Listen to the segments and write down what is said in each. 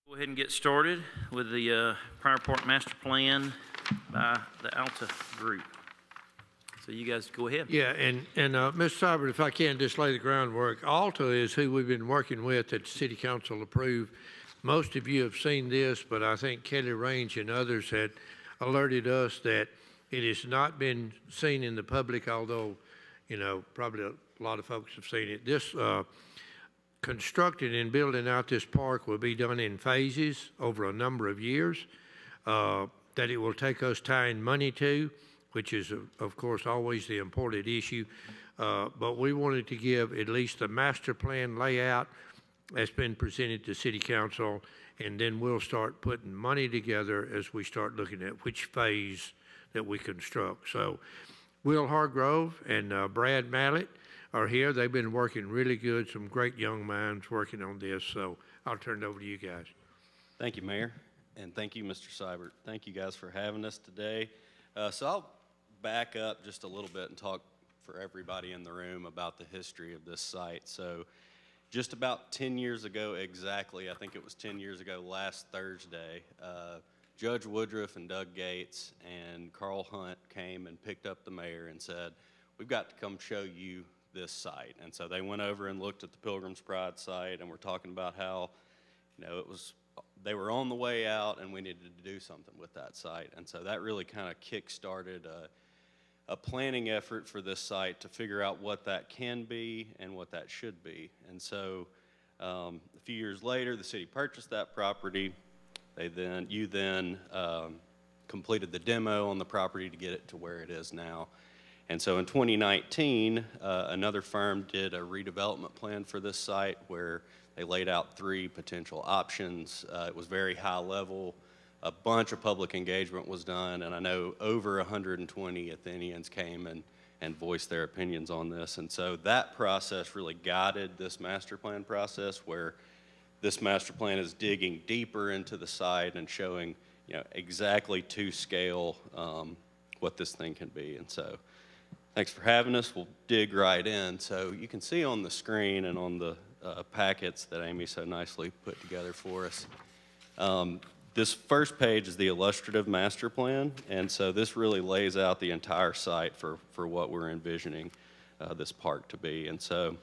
Go ahead and get started with the Prior Park Master Plan by the Alta Group. So you guys go ahead. Yeah, and Mr. Seibert, if I can just lay the groundwork, Alta is who we've been working with that the City Council approved. Most of you have seen this, but I think Kelly Range and others had alerted us that it has not been seen in the public, although, you know, probably a lot of folks have seen it. This constructing and building out this park will be done in phases over a number of years, that it will take us time and money to, which is, of course, always the important issue. But we wanted to give at least the master plan layout that's been presented to City Council, and then we'll start putting money together as we start looking at which phase that we construct. So Will Hargrove and Brad Mallett are here. They've been working really good, some great young minds working on this. So I'll turn it over to you guys. Thank you, Mayor, and thank you, Mr. Seibert. Thank you guys for having us today. So I'll back up just a little bit and talk for everybody in the room about the history of this site. So just about 10 years ago exactly, I think it was 10 years ago last Thursday, Judge Woodruff and Doug Gates and Carl Hunt came and picked up the mayor and said, we've got to come show you this site. And so they went over and looked at the Pilgrim's Pride site, and we're talking about how, you know, they were on the way out and we needed to do something with that site. And so that really kind of kick-started a planning effort for this site to figure out what that can be and what that should be. And so a few years later, the city purchased that property. You then completed the demo on the property to get it to where it is now. And so in 2019, another firm did a redevelopment plan for this site where they laid out 3 potential options. It was very high level. A bunch of public engagement was done, and I know over 120 Athenians came and voiced their opinions on this. And so that process really guided this master plan process, where this master plan is digging deeper into the site and showing, you know, exactly to scale what this thing can be. And so thanks for having us. We'll dig right in. So you can see on the screen and on the packets that Amy so nicely put together for us. This first page is the illustrative master plan, and so this really lays out the entire site for what we're envisioning this park to be. And so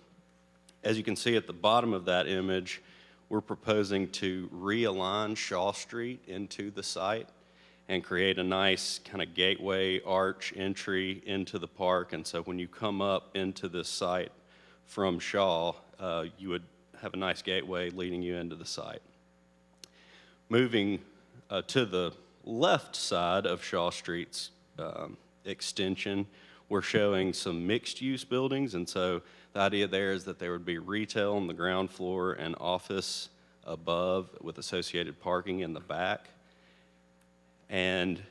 as you can see at the bottom of that image, we're proposing to realign Shaw Street into the site and create a nice kind of gateway arch entry into the park. And so when you come up into this site from Shaw, you would have a nice gateway leading you into the site. Moving to the left side of Shaw Street's extension, we're showing some mixed-use buildings. And so the idea there is that there would be retail on the ground floor and office above with associated parking in the back. And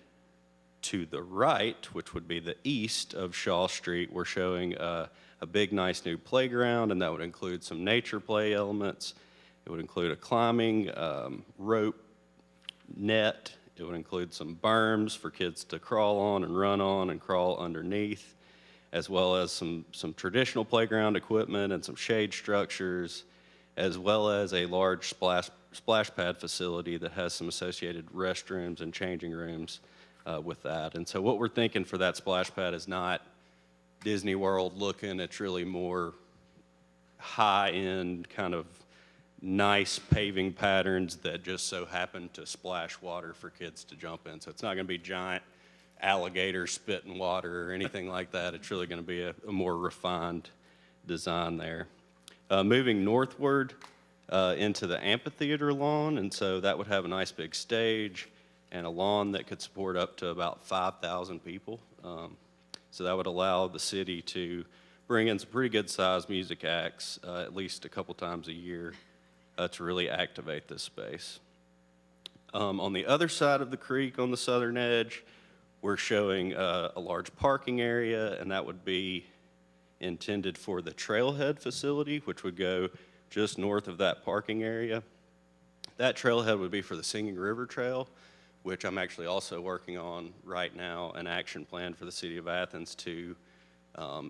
to the right, which would be the east of Shaw Street, we're showing a big, nice new playground, and that would include some nature play elements. It would include a climbing rope net. It would include some berms for kids to crawl on and crawl underneath, as well as some traditional playground equipment and some shade structures, as well as a large splash pad facility that has some associated restrooms and changing rooms with that. And so what we're thinking for that splash pad is not Disney World looking. It's really more high-end, kind of nice paving patterns that just so happen to splash water for kids to jump in. So it's not going to be giant alligators spitting water or anything like that. It's really going to be a more refined design there. Moving northward into the amphitheater lawn, and so that would have a nice big stage and a lawn that could support up to about 5,000 people. So that would allow the city to bring in some pretty good sized music acts at least a couple times a year to really activate this space. On the other side of the creek on the southern edge, we're showing a large parking area, and that would be intended for the Trailhead facility, which would go just north of that parking area. That trailhead would be for the Singing River Trail, which I'm actually also working on right now, an action plan for the city of Athens to,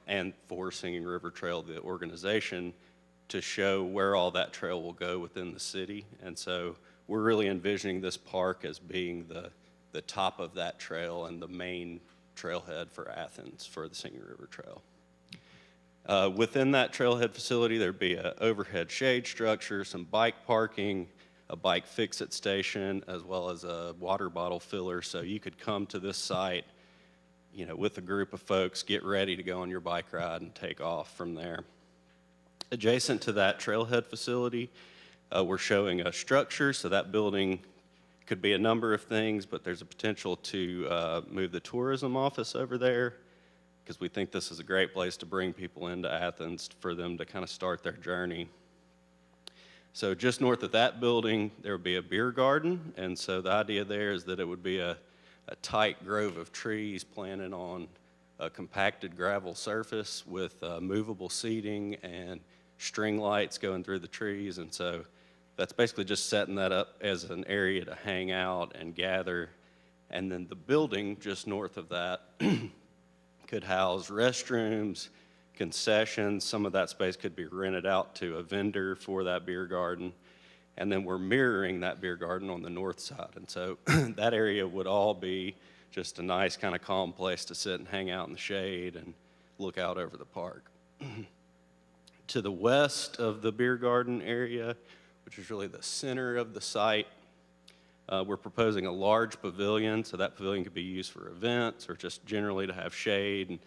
and for Singing River Trail, the organization, to show where all that trail will go within the city. And so we're really envisioning this park as being the top of that trail and the main trailhead for Athens for the Singing River Trail. Within that trailhead facility, there'd be an overhead shade structure, some bike parking, a bike fix-it station, as well as a water bottle filler, so you could come to this site, you know, with a group of folks, get ready to go on your bike ride and take off from there. Adjacent to that trailhead facility, we're showing a structure, so that building could be a number of things, but there's a potential to move the tourism office over there, because we think this is a great place to bring people into Athens for them to kind of start their journey. So just north of that building, there would be a beer garden, and so the idea there is that it would be a tight grove of trees planted on a compacted gravel surface with movable seating and string lights going through the trees, and so that's basically just setting that up as an area to hang out and gather. And then the building just north of that could house restrooms, concessions. Some of that space could be rented out to a vendor for that beer garden. And then we're mirroring that beer garden on the north side. And so that area would all be just a nice kind of calm place to sit and hang out in the shade and look out over the park. To the west of the beer garden area, which is really the center of the site, we're proposing a large pavilion, so that pavilion could be used for events or just generally to have shade and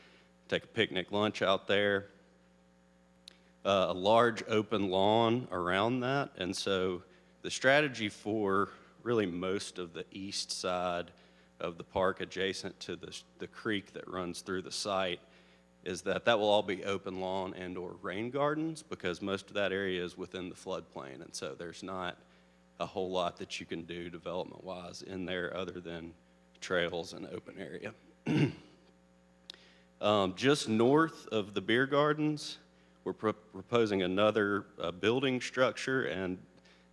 take a picnic lunch out there. A large open lawn around that, and so the strategy for really most of the east side of the park adjacent to the creek that runs through the site is that that will all be open lawn and or rain gardens, because most of that area is within the floodplain, and so there's not a whole lot that you can do development-wise in there other than trails and open area. Just north of the beer gardens, we're proposing another building structure, and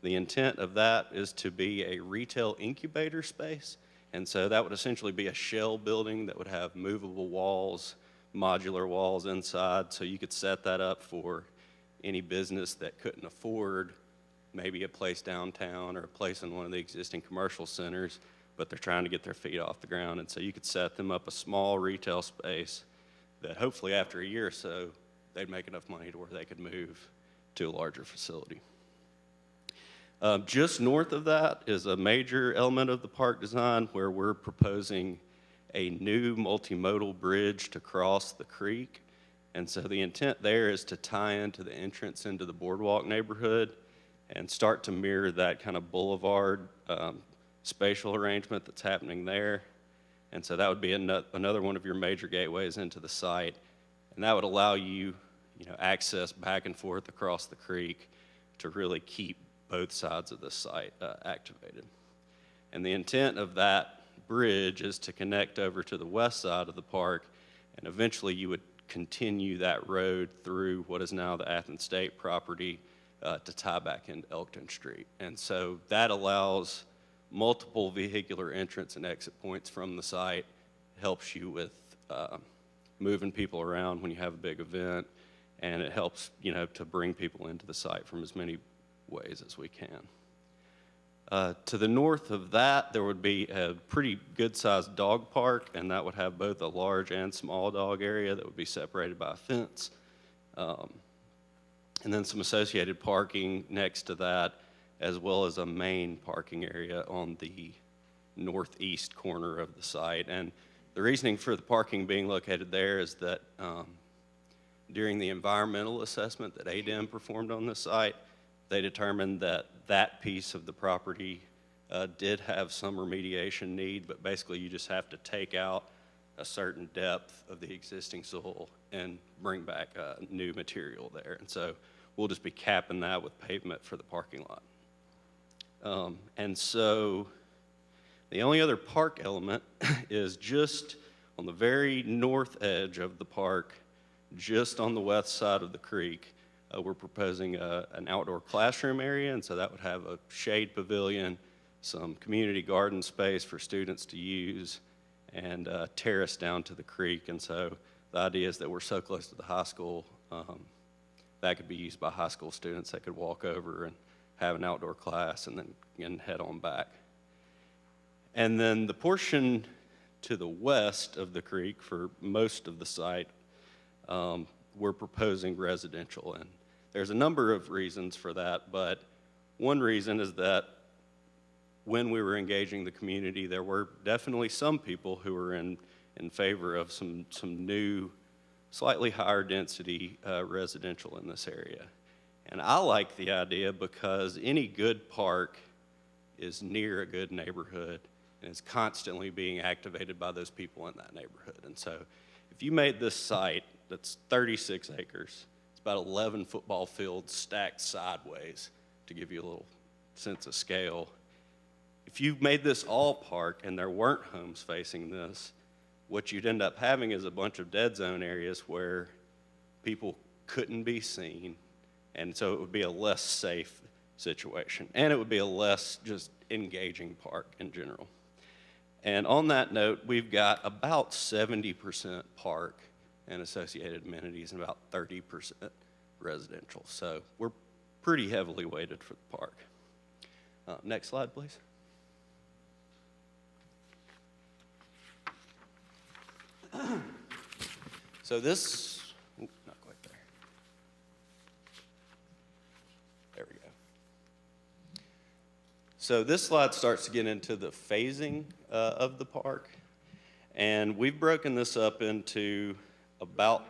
the intent of that is to be a retail incubator space. And so that would essentially be a shell building that would have movable walls, modular walls inside, so you could set that up for any business that couldn't afford maybe a place downtown or a place in one of the existing commercial centers, but they're trying to get their feet off the ground. And so you could set them up a small retail space that hopefully after a year or so, they'd make enough money to where they could move to a larger facility. Just north of that is a major element of the park design where we're proposing a new multimodal bridge to cross the creek. And so the intent there is to tie into the entrance into the boardwalk neighborhood and start to mirror that kind of boulevard spatial arrangement that's happening there. And so that would be another one of your major gateways into the site. And that would allow you, access back and forth across the creek to really keep both sides of the site activated. And the intent of that bridge is to connect over to the west side of the park, and eventually you would continue that road through what is now the Athens State property to tie back into Elkton Street. And so that allows multiple vehicular entrance and exit points from the site, helps you with moving people around when you have a big event, and it helps, to bring people into the site from as many ways as we can. To the north of that, there would be a pretty good-sized dog park, and that would have both a large and small dog area that would be separated by a fence. And then some associated parking next to that, as well as a main parking area on the northeast corner of the site. And the reasoning for the parking being located there is that during the environmental assessment that ADEM performed on this site, they determined that that piece of the property did have some remediation need, but basically you just have to take out a certain depth of the existing soil and bring back new material there. And so we'll just be capping that with pavement for the parking lot. And so the only other park element is just on the very north edge of the park, just on the west side of the creek. We're proposing an outdoor classroom area, and so that would have a shade pavilion, some community garden space for students to use, and a terrace down to the creek. And so the idea is that we're so close to the high school, that could be used by high school students. They could walk over and have an outdoor class, and then head on back. And then the portion to the west of the creek for most of the site, we're proposing residential. And there's a number of reasons for that, but one reason is that when we were engaging the community, there were definitely some people who were in favor of some new, slightly higher density residential in this area. And I like the idea because any good park is near a good neighborhood and is constantly being activated by those people in that neighborhood. And so if you made this site that's 36 acres, it's about 11 football fields stacked sideways, to give you a little sense of scale. If you made this all park and there weren't homes facing this, what you'd end up having is a bunch of dead zone areas where people couldn't be seen, and so it would be a less safe situation, and it would be a less just engaging park in general. And on that note, we've got about 70% park and associated amenities and about 30% residential. So we're pretty heavily weighted for the park. Next slide, please. So this, not quite there. There we go. So this slide starts to get into the phasing of the park. And we've broken this up into about...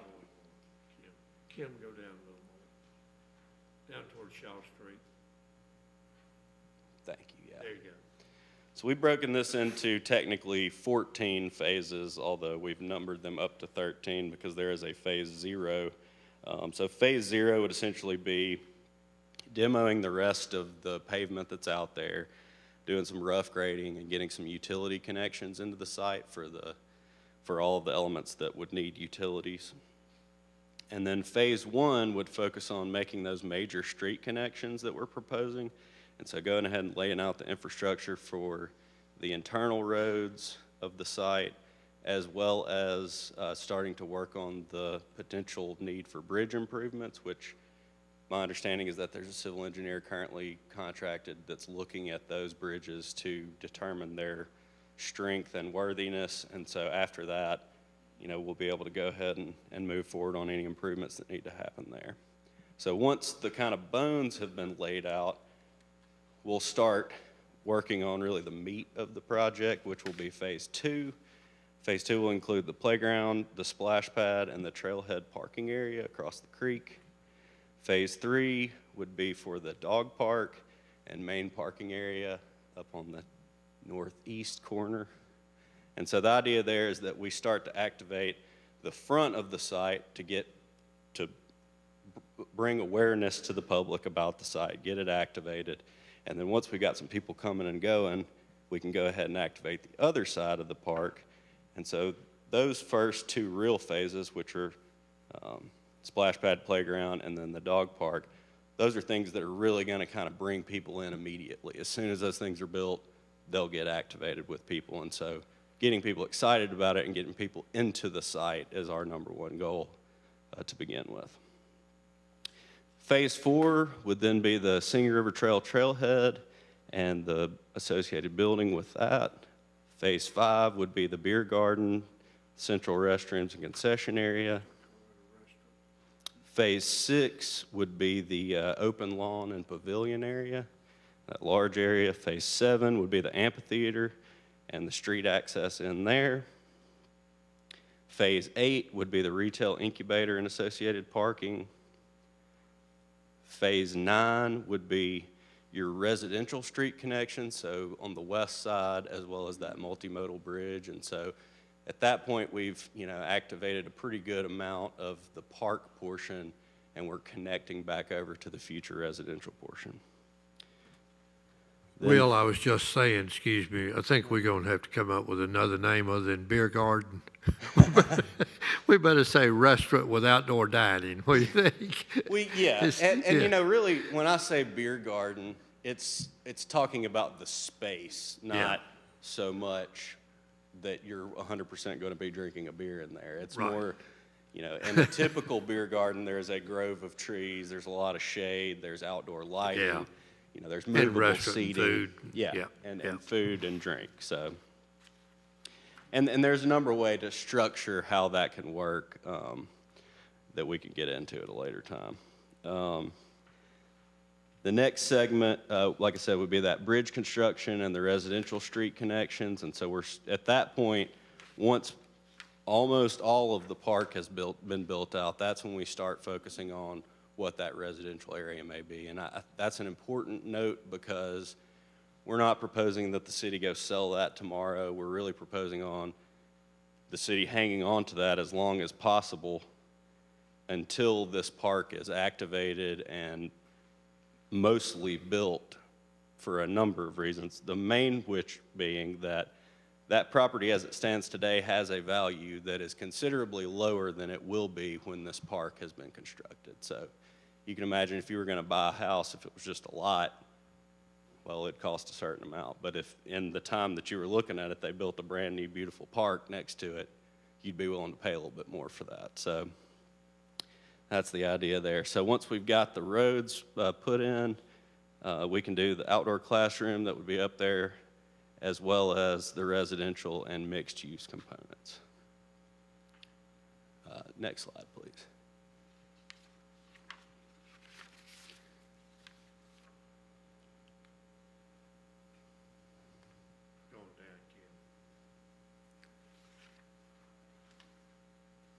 Kim, go down a little more. Down towards Shaw Street. Thank you, yeah. There you go. So we've broken this into technically 14 phases, although we've numbered them up to 13 because there is a phase 0. So phase 0 would essentially be demoing the rest of the pavement that's out there, doing some rough grading and getting some utility connections into the site for all of the elements that would need utilities. And then phase 1 would focus on making those major street connections that we're proposing. And so going ahead and laying out the infrastructure for the internal roads of the site, as well as starting to work on the potential need for bridge improvements, which my understanding is that there's a civil engineer currently contracted that's looking at those bridges to determine their strength and worthiness. And so after that, we'll be able to go ahead and move forward on any improvements that need to happen there. So once the kind of bones have been laid out, we'll start working on really the meat of the project, which will be phase 2. Phase 2 will include the playground, the splash pad, and the trailhead parking area across the creek. Phase 3 would be for the dog park and main parking area up on the northeast corner. And so the idea there is that we start to activate the front of the site to bring awareness to the public about the site, get it activated. And then once we got some people coming and going, we can go ahead and activate the other side of the park. And so those first 2 real phases, which are splash pad, playground, and then the dog park, those are things that are really going to kind of bring people in immediately. As soon as those things are built, they'll get activated with people. And so getting people excited about it and getting people into the site is our #1 goal to begin with. Phase 4 would then be the Singing River Trail trailhead and the associated building with that. Phase 5 would be the beer garden, central restrooms and concession area. Phase 6 would be the open lawn and pavilion area, that large area. Phase 7 would be the amphitheater and the street access in there. Phase 8 would be the retail incubator and associated parking. Phase 9 would be your residential street connection, so on the west side, as well as that multimodal bridge. And so at that point, we've activated a pretty good amount of the park portion, and we're connecting back over to the future residential portion. Will, I was just saying, excuse me, I think we're going to have to come up with another name other than beer garden. We better say restaurant with outdoor dining. What do you think? Really, when I say beer garden, it's talking about the space, not so much that you're 100% going to be drinking a beer in there. It's more, in the typical beer garden, there's a grove of trees, there's a lot of shade, there's outdoor lighting. there's And movable restaurant seating. food. Yeah, Yeah, and yeah. food and drink, so. And there's a number of ways to structure how that can work that we can get into at a later time. The next segment, like I said, would be that bridge construction and the residential street connections. And so we're at that point, once almost all of the park has been built out, that's when we start focusing on what that residential area may be. And that's an important note because we're not proposing that the city go sell that tomorrow. We're really proposing on the city hanging on to that as long as possible until this park is activated and mostly built for a number of reasons. The main which being that that property as it stands today has a value that is considerably lower than it will be when this park has been constructed. So you can imagine if you were going to buy a house, if it was just a lot, well, it cost a certain amount. But if in the time that you were looking at it, they built a brand new beautiful park next to it, you'd be willing to pay a little bit more for that. So that's the idea there. So once we've got the roads put in, we can do the outdoor classroom that would be up there, as well as the residential and mixed use components. Next slide, please.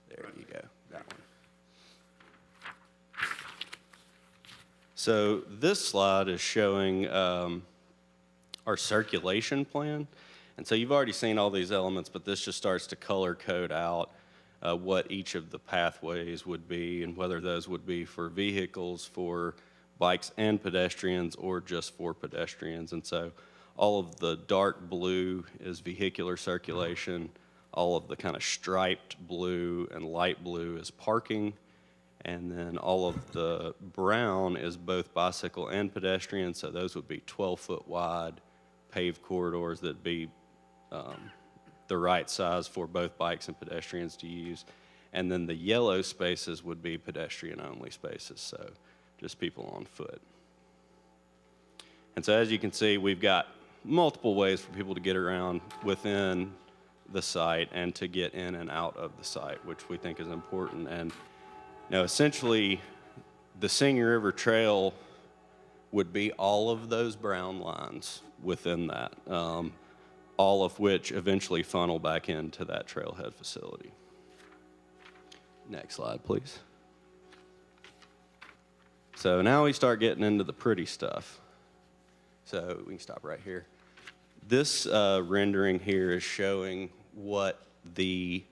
There you go, that one. So this slide is showing our circulation plan. And so you've already seen all these elements, but this just starts to color code out what each of the pathways would be and whether those would be for vehicles, for bikes and pedestrians, or just for pedestrians. And so all of the dark blue is vehicular circulation. All of the kind of striped blue and light blue is parking. And then all of the brown is both bicycle and pedestrian. So those would be 12-foot wide paved corridors that'd be the right size for both bikes and pedestrians to use. And then the yellow spaces would be pedestrian-only spaces, so just people on foot. And so as you can see, we've got multiple ways for people to get around within the site and to get in and out of the site, which we think is important. And essentially, the Singing River Trail would be all of those brown lines within that, all of which eventually funnel back into that trailhead facility. Next slide, please. So now we start getting into the pretty stuff. So we can stop right here. This rendering here is showing what the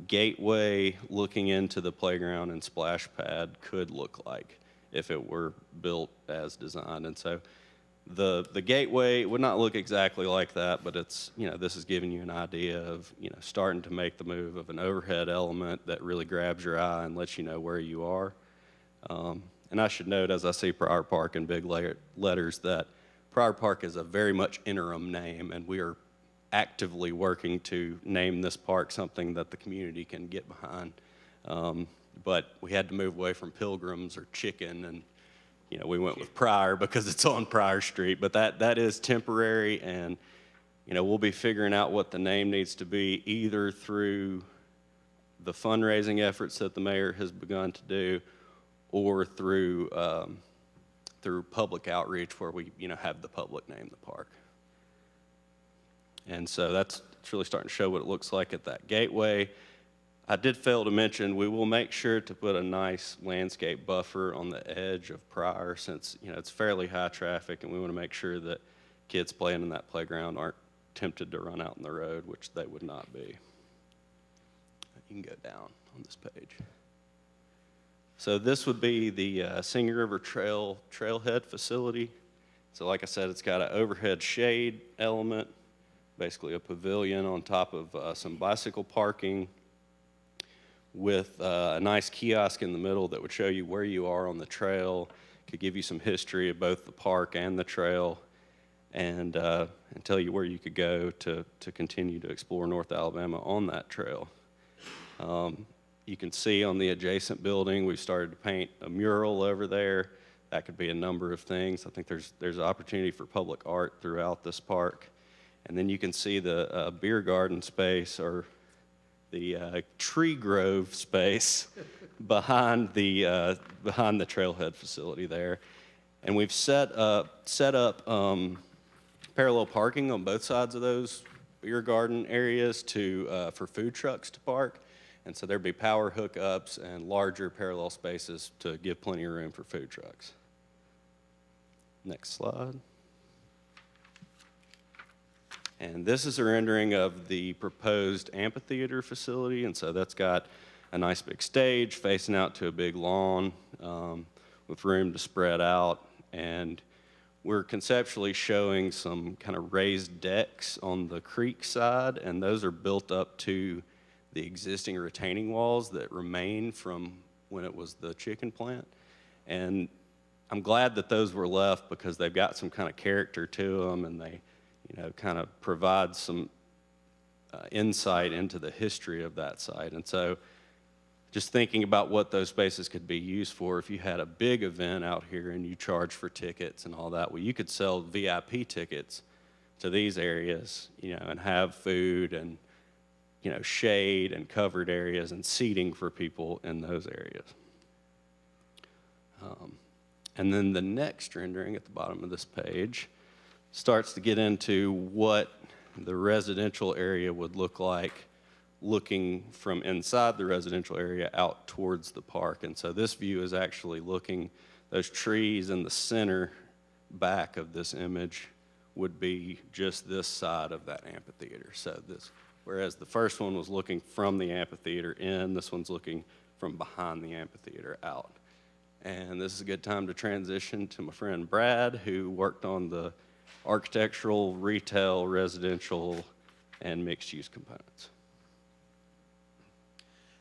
gateway looking into the playground and splash pad could look like if it were built as designed. And so the gateway would not look exactly like that, but it's, this is giving you an idea of, starting to make the move of an overhead element that really grabs your eye and lets you know where you are. And I should note, as I see Prior Park in big letters, that Prior Park is a very much interim name, and we are actively working to name this park something that the community can get behind. But we had to move away from Pilgrims or Chicken, and we went with Prior because it's on Prior Street. But that is temporary, and we'll be figuring out what the name needs to be either through the fundraising efforts that the mayor has begun to do, or through public outreach where we have the public name the park. And so it's really starting to show what it looks like at that gateway. I did fail to mention, we will make sure to put a nice landscape buffer on the edge of Prior, since it's fairly high traffic, and we want to make sure that kids playing in that playground aren't tempted to run out in the road, which they would not be. You can go down on this page. So this would be the Singing River Trailhead facility. So like I said, it's got an overhead shade element, basically a pavilion on top of some bicycle parking, with a nice kiosk in the middle that would show you where you are on the trail, could give you some history of both the park and the trail, and tell you where you could go to continue to explore North Alabama on that trail. You can see on the adjacent building, we've started to paint a mural over there that could be a number of things. I think there's opportunity for public art throughout this park. And then you can see the beer garden space, or the tree grove space behind the Trailhead facility there. And we've set up parallel parking on both sides of those beer garden areas for food trucks to park. And so there'd be power hookups and larger parallel spaces to give plenty of room for food trucks. Next slide. And this is a rendering of the proposed amphitheater facility. And so that's got a nice big stage facing out to a big lawn with room to spread out. And we're conceptually showing some kind of raised decks on the creek side, and those are built up to the existing retaining walls that remain from when it was the chicken plant. And I'm glad that those were left because they've got some kind of character to them, and they, kind of provide some insight into the history of that site. And so just thinking about what those spaces could be used for, if you had a big event out here and you charge for tickets and all that, well, you could sell VIP tickets to these areas, and have food and, shade and covered areas and seating for people in those areas. And then the next rendering at the bottom of this page starts to get into what the residential area would look like looking from inside the residential area out towards the park. And so this view is actually looking, those trees in the center back of this image would be just this side of that amphitheater. So this, whereas the first one was looking from the amphitheater in, this one's looking from behind the amphitheater out. And this is a good time to transition to my friend Brad, who worked on the architectural, retail, residential, and mixed-use components.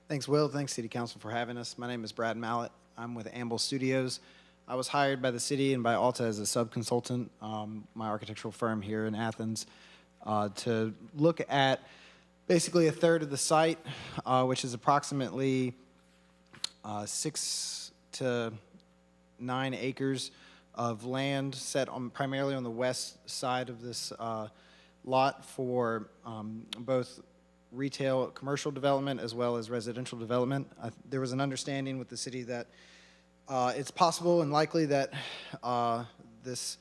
Thanks, Will. Thanks, City Council, for having us. My name is Brad Mallett. I'm with Amble Studios. I was hired by the city and by Alta as a sub-consultant, my architectural firm here in Athens, to look at basically a third of the site, which is approximately 6 to 9 acres of land set primarily on the west side of this lot for both retail commercial development as well as residential development. There was an understanding with the city that it's possible and likely that this,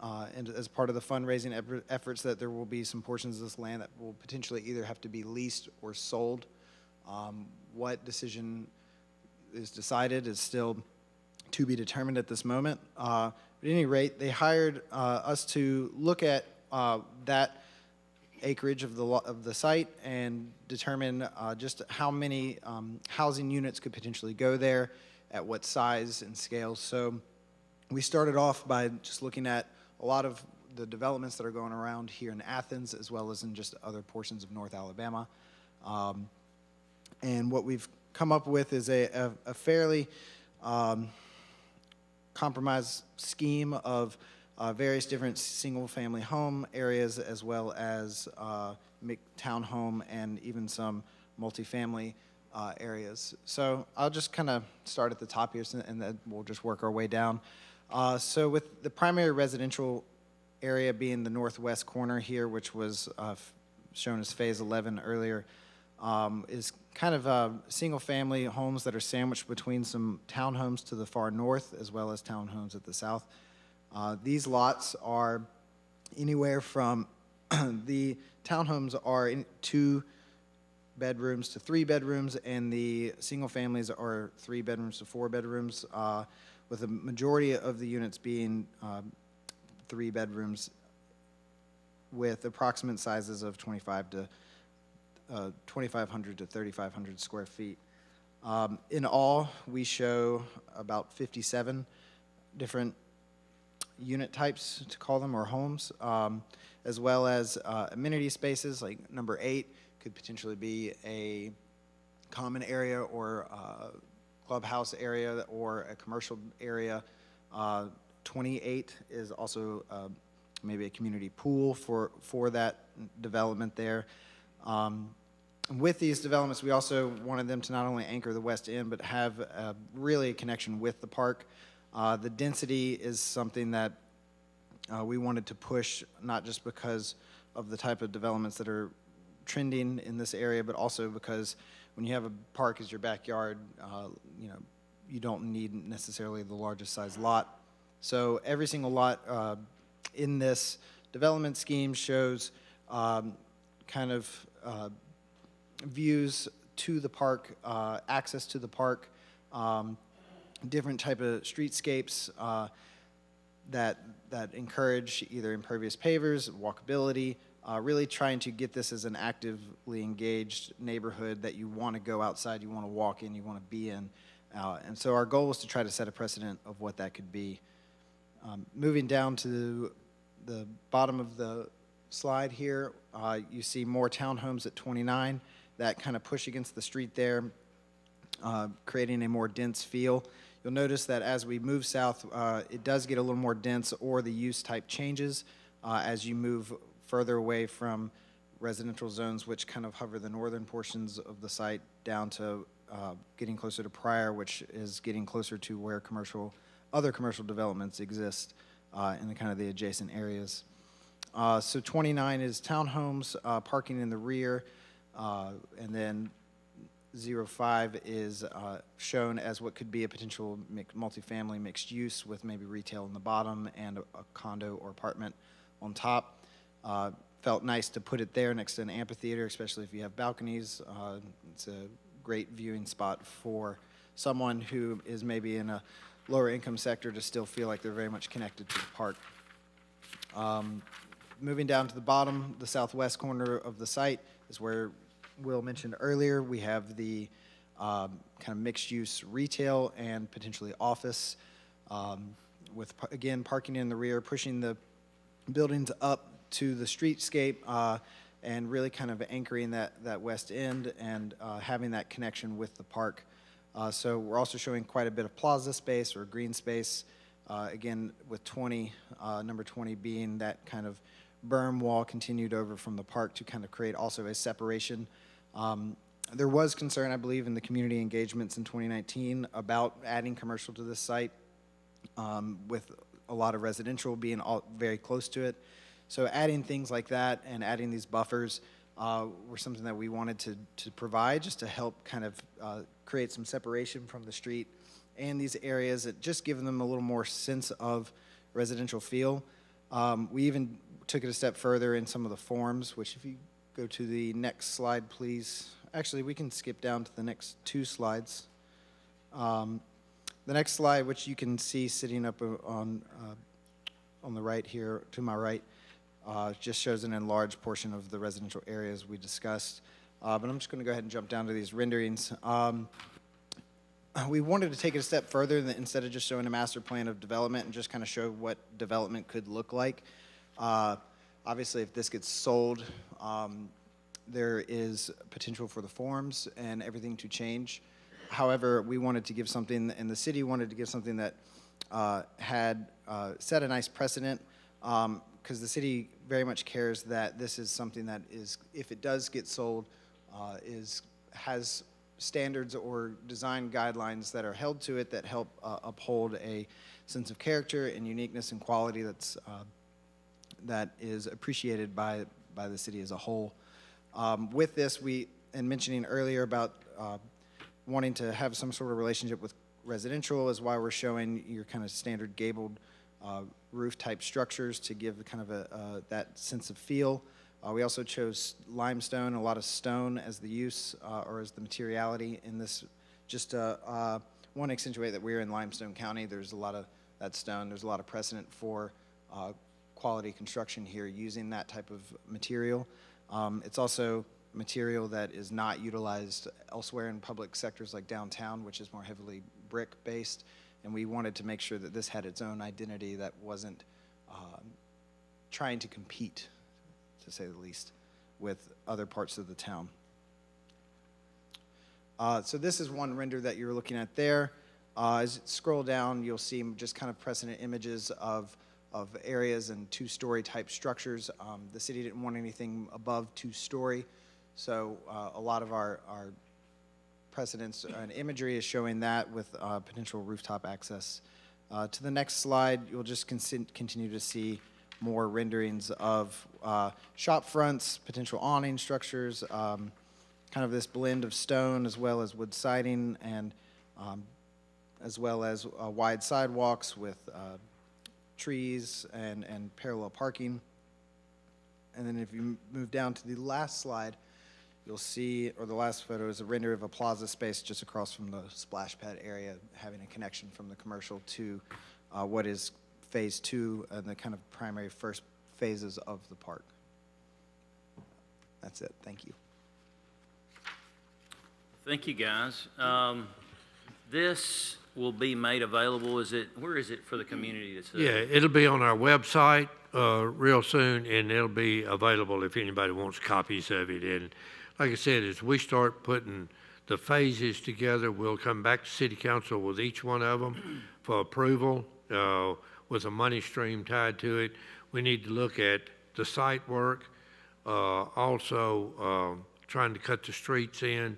and as part of the fundraising efforts, that there will be some portions of this land that will potentially either have to be leased or sold. What decision is decided is still to be determined at this moment. At any rate, they hired us to look at that acreage of the site and determine just how many housing units could potentially go there, at what size and scale. So we started off by just looking at a lot of the developments that are going around here in Athens, as well as in just other portions of North Alabama. And what we've come up with is a fairly compromise scheme of various different single-family home areas, as well as townhome and even some multifamily areas. So I'll just kind of start at the top here, and then we'll just work our way down. So with the primary residential area being the northwest corner here, which was shown as Phase 11 earlier, is kind of single-family homes that are sandwiched between some townhomes to the far north, as well as townhomes at the south. These lots are anywhere from, the townhomes are 2 bedrooms to 3 bedrooms, and the single families are 3 bedrooms to 4 bedrooms, with the majority of the units being 3 bedrooms with approximate sizes of 2,500 to 3,500 square feet. In all, we show about 57 different unit types, to call them, or homes, as well as amenity spaces. Like number 8 could potentially be a common area or a clubhouse area or a commercial area. 28 is also maybe a community pool for that development there. With these developments, we also wanted them to not only anchor the west end, but have really a connection with the park. The density is something that we wanted to push, not just because of the type of developments that are trending in this area, but also because when you have a park as your backyard, you don't need necessarily the largest size lot. So every single lot in this development scheme shows kind of views to the park, access to the park, different type of streetscapes that encourage either impervious pavers, walkability, really trying to get this as an actively engaged neighborhood that you want to go outside, you want to walk in, you want to be in. And so our goal was to try to set a precedent of what that could be. Moving down to the bottom of the slide here, you see more townhomes at 29 that kind of push against the street there, creating a more dense feel. You'll notice that as we move south, it does get a little more dense, or the use type changes as you move further away from residential zones, which kind of hover the northern portions of the site, down to getting closer to Pryor, which is getting closer to where other commercial developments exist in the kind of the adjacent areas. So 29 is townhomes, parking in the rear, and then 05 is shown as what could be a potential multifamily mixed use with maybe retail in the bottom and a condo or apartment on top. Felt nice to put it there next to an amphitheater, especially if you have balconies. It's a great viewing spot for someone who is maybe in a lower income sector to still feel like they're very much connected to the park. Moving down to the bottom, the southwest corner of the site is where Will mentioned earlier. We have the kind of mixed-use retail and potentially office, with, again, parking in the rear, pushing the buildings up to the streetscape, and really kind of anchoring that west end and having that connection with the park. So we're also showing quite a bit of plaza space or green space, again, with number 20 being that kind of berm wall continued over from the park to kind of create also a separation. There was concern, I believe, in the community engagements in 2019 about adding commercial to this site, with a lot of residential being very close to it. So adding things like that and adding these buffers were something that we wanted to provide, just to help kind of create some separation from the street and these areas, that just give them a little more sense of residential feel. We even took it a step further in some of the forms, which if you go to the next slide, please. Actually, we can skip down to the next two slides. The next slide, which you can see sitting up on the right here, to my right, just shows an enlarged portion of the residential areas we discussed. But I'm just going to go ahead and jump down to these renderings. We wanted to take it a step further, instead of just showing a master plan of development, and just kind of show what development could look like. Obviously, if this gets sold, there is potential for the forms and everything to change. However, we wanted to give something, and the city wanted to give something that had set a nice precedent, because the city very much cares that this is something that is, if it does get sold, has standards or design guidelines that are held to it that help uphold a sense of character and uniqueness and quality that is appreciated by the city as a whole. With this, and mentioning earlier about wanting to have some sort of relationship with residential, is why we're showing your kind of standard gabled roof type structures to give kind of that sense of feel. We also chose limestone, a lot of stone as the use or as the materiality in this. Just want to accentuate that we're in Limestone County. There's a lot of that stone. There's a lot of precedent for quality construction here using that type of material. It's also material that is not utilized elsewhere in public sectors like downtown, which is more heavily brick-based, and we wanted to make sure that this had its own identity that wasn't trying to compete, to say the least, with other parts of the town. So this is one render that you're looking at there. As you scroll down, you'll see just kind of precedent images of areas and two-story type structures. The city didn't want anything above two-story, so a lot of our precedents and imagery is showing that with potential rooftop access To the next slide, you'll just continue to see more renderings of shop fronts, potential awning structures, kind of this blend of stone as well as wood siding, and as well as wide sidewalks with trees and parallel parking. And then if you move down to the last slide, you'll see, or the last photo is a render of a plaza space just across from the splash pad area, having a connection from the commercial to what is phase 2 and the kind of primary first phases of the park. That's it. Thank you. Thank you, guys. This will be made available. Where is it for the community to see? Yeah, it'll be on our website real soon, and it'll be available if anybody wants copies of it. And like I said, as we start putting the phases together, we'll come back to City Council with each one of them for approval with a money stream tied to it. We need to look at the site work, also trying to cut the streets in,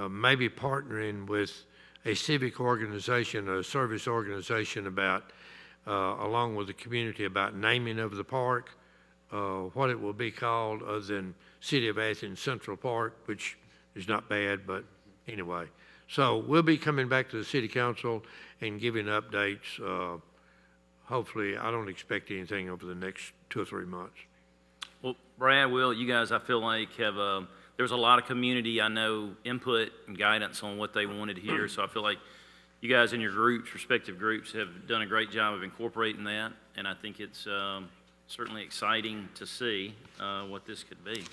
maybe partnering with a civic organization, a service organization about, along with the community, about naming of the park, what it will be called other than City of Athens Central Park, which is not bad, but anyway. So we'll be coming back to the City Council and giving updates. Hopefully, I don't expect anything over the next 2 or 3 months. Well, Brad, Will, you guys, I feel like there's a lot of community, I know, input and guidance on what they wanted here. So I feel like you guys in your groups, respective groups, have done a great job of incorporating that. And I think it's certainly exciting to see what this could be.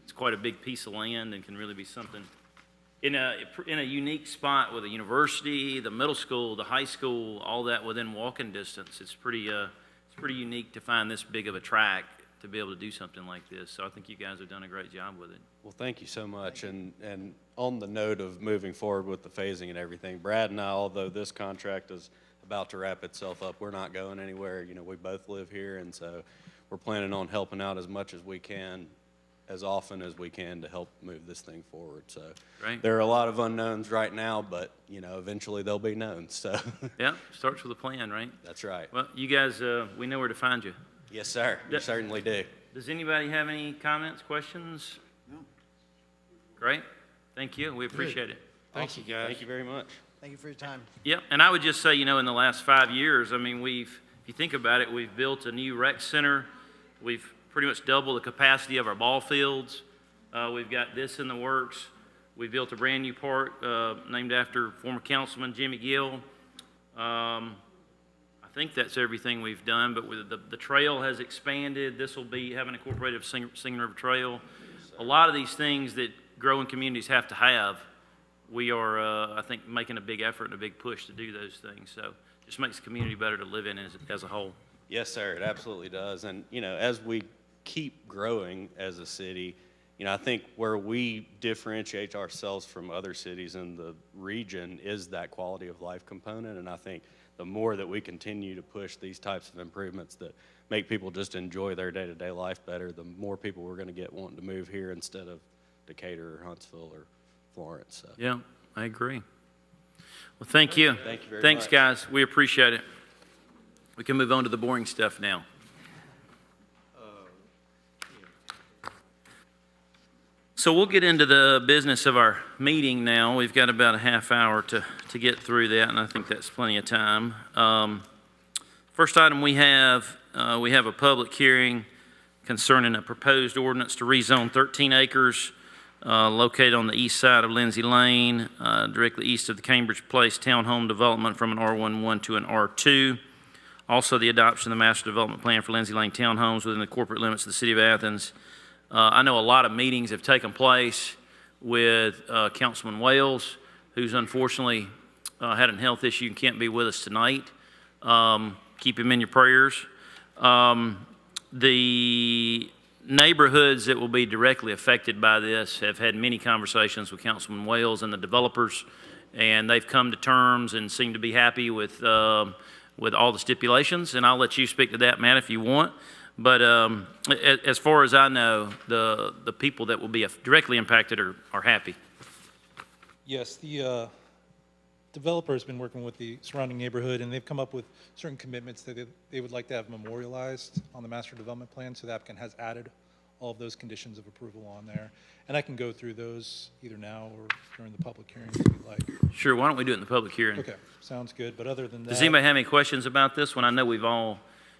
It's quite a big piece of land and can really be something in a unique spot with a university, the middle school, the high school, all that within walking distance. It's pretty unique to find this big of a track to be able to do something like this. So I think you guys have done a great job with it. Well, thank you so much. And on the note of moving forward with the phasing and everything, Brad and I, although this contract is about to wrap itself up, we're not going anywhere. You know, we both live here, and so we're planning on helping out as much as we can, as often as we can, to help move this thing forward. So Right. There are a lot of unknowns right now, but, you know, eventually they'll be known. So Yeah, starts with a plan, right? that's right. Well, you guys, we know where to find you. Yes, sir. We certainly do. Does anybody have any comments, questions? No. Great. Thank you. We appreciate it. Thank you, guys. Thank you very much. Thank you for your time. Yeah, and I would just say, you know, in the last 5 years, I mean, if you think about it, we've built a new rec center. We've pretty much doubled the capacity of our ball fields. We've got this in the works. We built a brand new park named after former Councilman Jimmy Gill. I think that's everything we've done, but with the trail has expanded. This will be having incorporated Singing River Trail. A lot of these things that growing communities have to have, we are, I think, making a big effort and a big push to do those things. So it just makes the community better to live in as a whole. Yes, sir, it absolutely does. And, you know, as we keep growing as a city, you know, I think where we differentiate ourselves from other cities in the region is that quality of life component. And I think the more that we continue to push these types of improvements that make people just enjoy their day-to-day life better, the more people we're going to get wanting to move here instead of Decatur or Huntsville or Florence. So. Yeah, I agree. Well, thank you. Thank you very Thanks, much. guys. We appreciate it. We can move on to the boring stuff now. So we'll get into the business of our meeting now. We've got about a half hour to get through that, and I think that's plenty of time. First item we have a public hearing concerning a proposed ordinance to rezone 13 acres located on the east side of Lindsay Lane, directly east of the Cambridge Place townhome development from an R11 to an R2. Also, the adoption of the Master Development Plan for Lindsay Lane townhomes within the corporate limits of the City of Athens. I know a lot of meetings have taken place with Councilman Wales, who's unfortunately had a health issue and can't be with us tonight. Keep him in your prayers. The neighborhoods that will be directly affected by this have had many conversations with Councilman Wales and the developers, and they've come to terms and seem to be happy with all the stipulations. And I'll let you speak to that, Matt, if you want. But as far as I know, the people that will be directly impacted are happy. Yes, the developer has been working with the surrounding neighborhood, and they've come up with certain commitments that they would like to have memorialized on the master development plan, so the applicant has added all of those conditions of approval on there. And I can go through those either now or during the public hearing if you'd like. Sure, why don't we do it in the public hearing? Okay, sounds good, but other than that. Does anybody have any questions about this one? I know we've all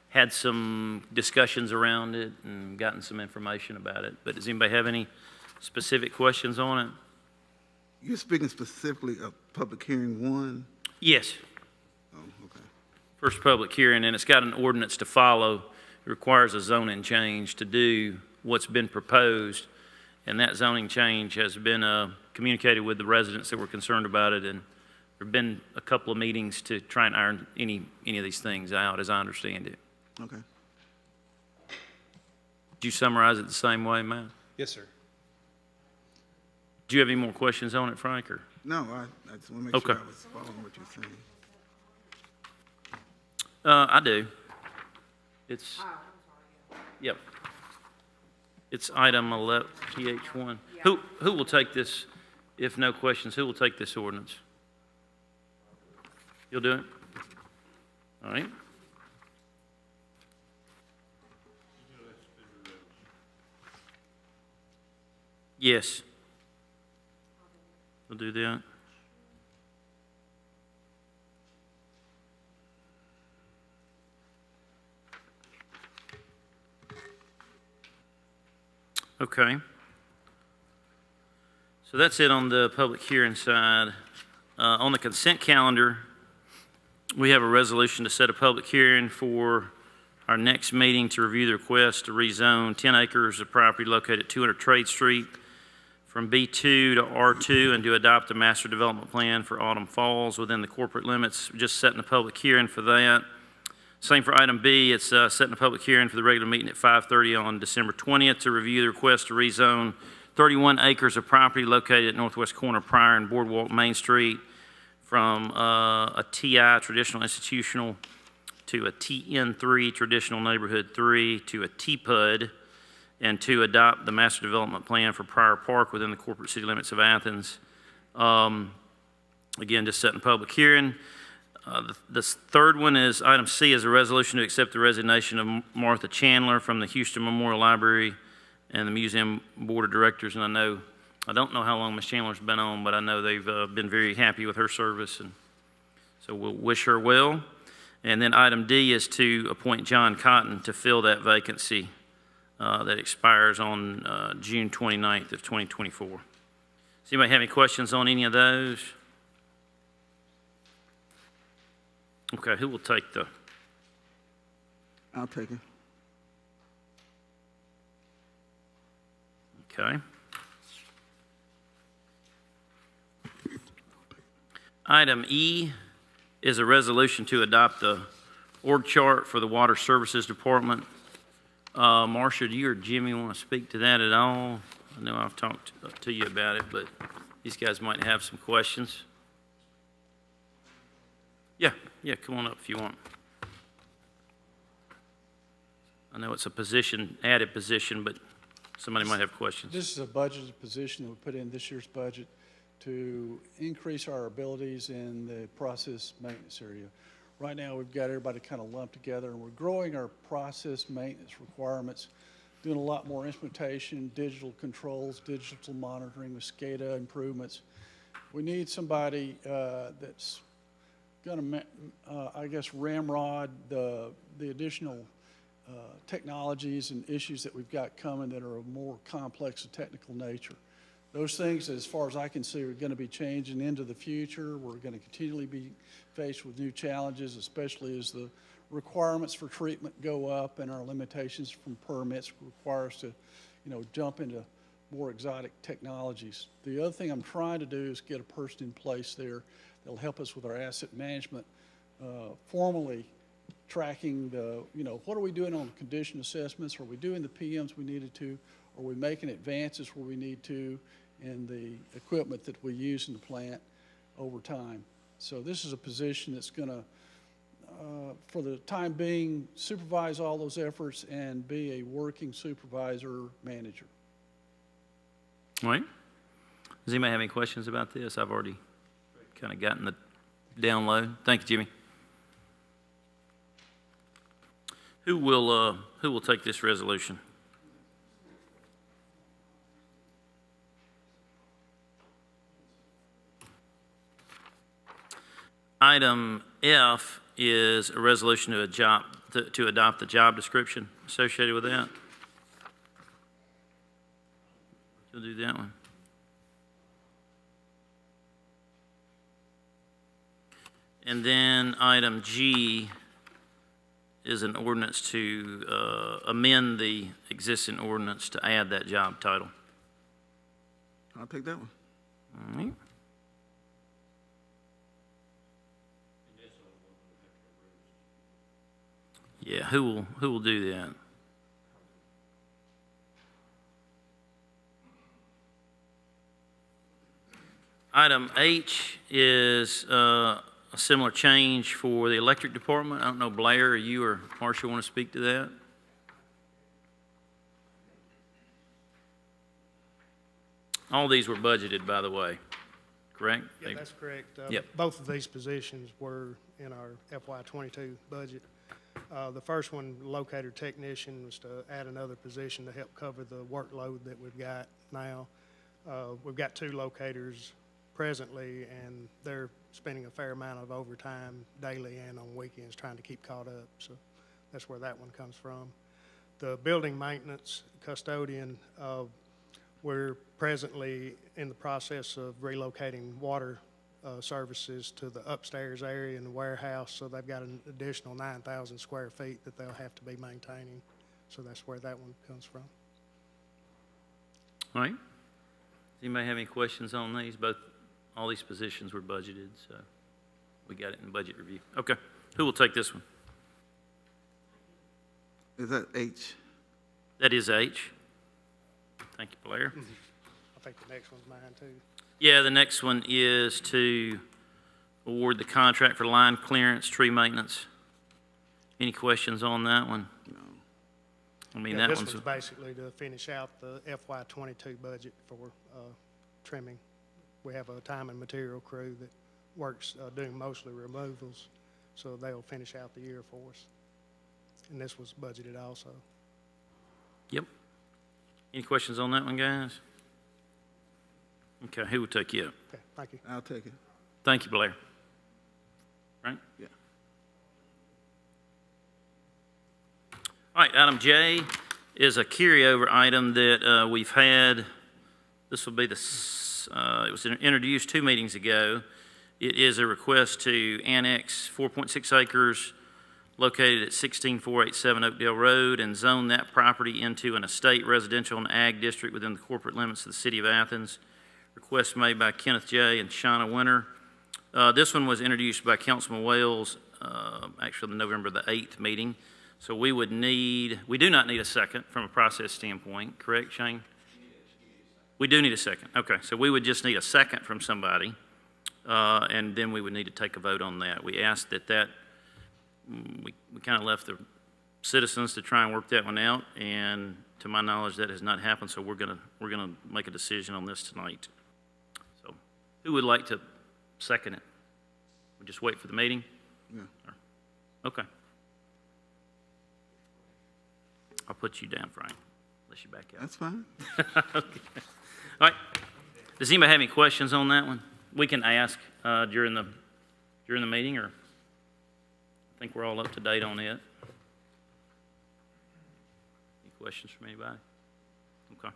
had some discussions around it and gotten some information about it, but does anybody have any specific questions on it? You're speaking specifically of public hearing 1? Yes. Oh, okay. First public hearing, and it's got an ordinance to follow. It requires a zoning change to do what's been proposed, and that zoning change has been communicated with the residents that were concerned about it, and there have been a couple of meetings to try and iron any of these things out, as I understand it. Okay. Did you summarize it the same way, Matt? Yes, sir. Do you have any more questions on it, Frank? Or? No, I just want to make Okay. sure I was following what you're saying. I do. It's, yep. It's item 11, PH1. Who will take this, if no questions, who will take this ordinance? You'll do it? All right. Yes. We'll do that. Okay. So that's it on the public hearing side. On the consent calendar, we have a resolution to set a public hearing for our next meeting to review the request to rezone 10 acres of property located at 200 Trade Street from B2 to R2 and to adopt a master development plan for Autumn Falls within the corporate limits. We're just setting a public hearing for that. Same for item B, it's setting a public hearing for the regular meeting at 5:30 on December 20th to review the request to rezone 31 acres of property located at northwest corner of Pryor and Boardwalk Main Street from a TI, traditional institutional, to a TN3, traditional neighborhood 3, to a TPUD, and to adopt the master development plan for Pryor Park within the corporate city limits of Athens. Again, just setting a public hearing. The third one is item C is a resolution to accept the resignation of Martha Chandler from the Houston Memorial Library and the Museum Board of Directors. And I don't know how long Ms. Chandler's been on, but I know they've been very happy with her service, and so we'll wish her well. And then item D is to appoint John Cotton to fill that vacancy that expires on June 29th of 2024. Does anybody have any questions on any of those? Okay, who will take the? I'll take it. Okay. Item E is a resolution to adopt the org chart for the Water Services Department. Marcia, do you or Jimmy want to speak to that at all? I know I've talked to you about it, but these guys might have some questions. Yeah, come on up if you want. I know it's a position, added position, but somebody might have questions. This is a budgeted position that we put in this year's budget to increase our abilities in the process maintenance area. Right now, we've got everybody kind of lumped together, and we're growing our process maintenance requirements, doing a lot more instrumentation, digital controls, digital monitoring with SCADA improvements. We need somebody that's going to, I guess, ramrod the additional technologies and issues that we've got coming that are of more complex and technical nature. Those things, as far as I can see, are going to be changing into the future. We're going to continually be faced with new challenges, especially as the requirements for treatment go up and our limitations from permits require us to, jump into more exotic technologies. The other thing I'm trying to do is get a person in place there that'll help us with our asset management, formally tracking the, what are we doing on condition assessments? Are we doing the PMs we needed to? Are we making advances where we need to in the equipment that we use in the plant over time? So this is a position that's going to, for the time being, supervise all those efforts and be a working supervisor manager. All right. Does anybody have any questions about this? I've already kind of gotten the down low. Thank you, Jimmy. Who will take this resolution? Item F is a resolution to adopt the job description associated with that. You'll do that one. And then item G is an ordinance to amend the existing ordinance to add that job title. I'll take that one. All right. Yeah, who will do that? Item H is a similar change for the electric department. I don't know, Blair, or you or Marcia want to speak to that? All these were budgeted, by the way, correct? Yeah, that's correct. Yep. Both of these positions were in our FY22 budget. The first one, locator technician, was to add another position to help cover the workload that we've got now. We've got 2 locators presently, and they're spending a fair amount of overtime daily and on weekends trying to keep caught up. So that's where that one comes from. The building maintenance custodian, we're presently in the process of relocating water services to the upstairs area in the warehouse, so they've got an additional 9,000 square feet that they'll have to be maintaining. So that's where that one comes from. All right. Does anybody have any questions on these? All these positions were budgeted, so we got it in budget review. Okay. Who will take this one? Is that H? That is H. Thank you, Blair. I think the next one's mine too. Yeah, the next one is to award the contract for line clearance, tree maintenance. Any questions on that one? No. I mean, Yeah, that this one's, one's basically to finish out the FY22 budget for trimming. We have a time and material crew that works doing mostly removals, so they'll finish out the year for us. And this was budgeted also. yep. Any questions on that one, guys? Okay, who will take you up? Okay, thank you. I'll take it. Thank you, Blair. Right? Yeah. All right, item J is a carryover item that we've had. This will be it was introduced 2 meetings ago. It is a request to annex 4.6 acres located at 16487 Oakdale Road and zone that property into an estate residential and ag district within the corporate limits of the city of Athens. Request made by Kenneth J. and Shauna Winter. This one was introduced by Councilman Wales, actually the November the 8th meeting. So we do not need a second from a process standpoint, correct, Shane? We do need a second. Okay, so we would just need a second from somebody, and then we would need to take a vote on that. We asked we kind of left the citizens to try and work that one out, and to my knowledge, that has not happened. So we're gonna make a decision on this tonight. So, who would like to second it? We just wait for the meeting. Yeah. Okay. I'll put you down, Frank, unless you back out. That's fine. Okay. All right. Does anybody have any questions on that one? We can ask during the meeting, or I think we're all up to date on it. Any questions from anybody? Okay.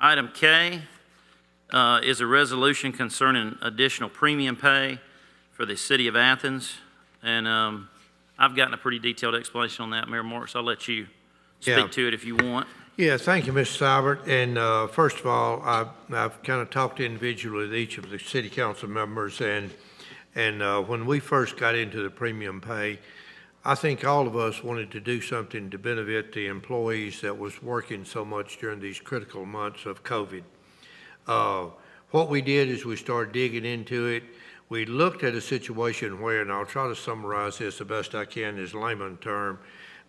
Item K is a resolution concerning additional premium pay for the city of Athens, and I've gotten a pretty detailed explanation on that, Mayor Marks. I'll let you speak to it if you want. Yeah, thank you, Mr. Seibert. And first of all, I've kind of talked individually with each of the city council members, and when we first got into the premium pay, I think all of us wanted to do something to benefit the employees that was working so much during these critical months of COVID. What we did is we started digging into it. We looked at a situation where, and I'll try to summarize this the best I can as layman term,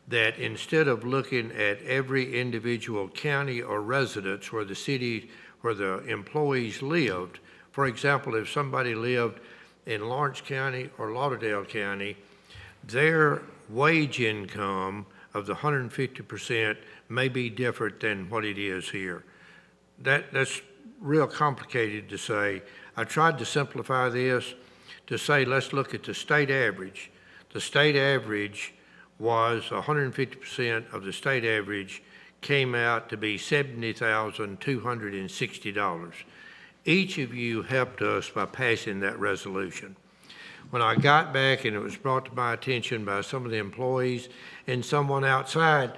that instead of looking at every individual county or residence where the employees lived, for example, if somebody lived in Lawrence County or Lauderdale County, their wage income of the 150% may be different than what it is here. That's real complicated to say. I tried to simplify this to say, let's look at the state average. The state average was 150% of the state average came out to be $70,260. Each of you helped us by passing that resolution. When I got back and it was brought to my attention by some of the employees and someone outside,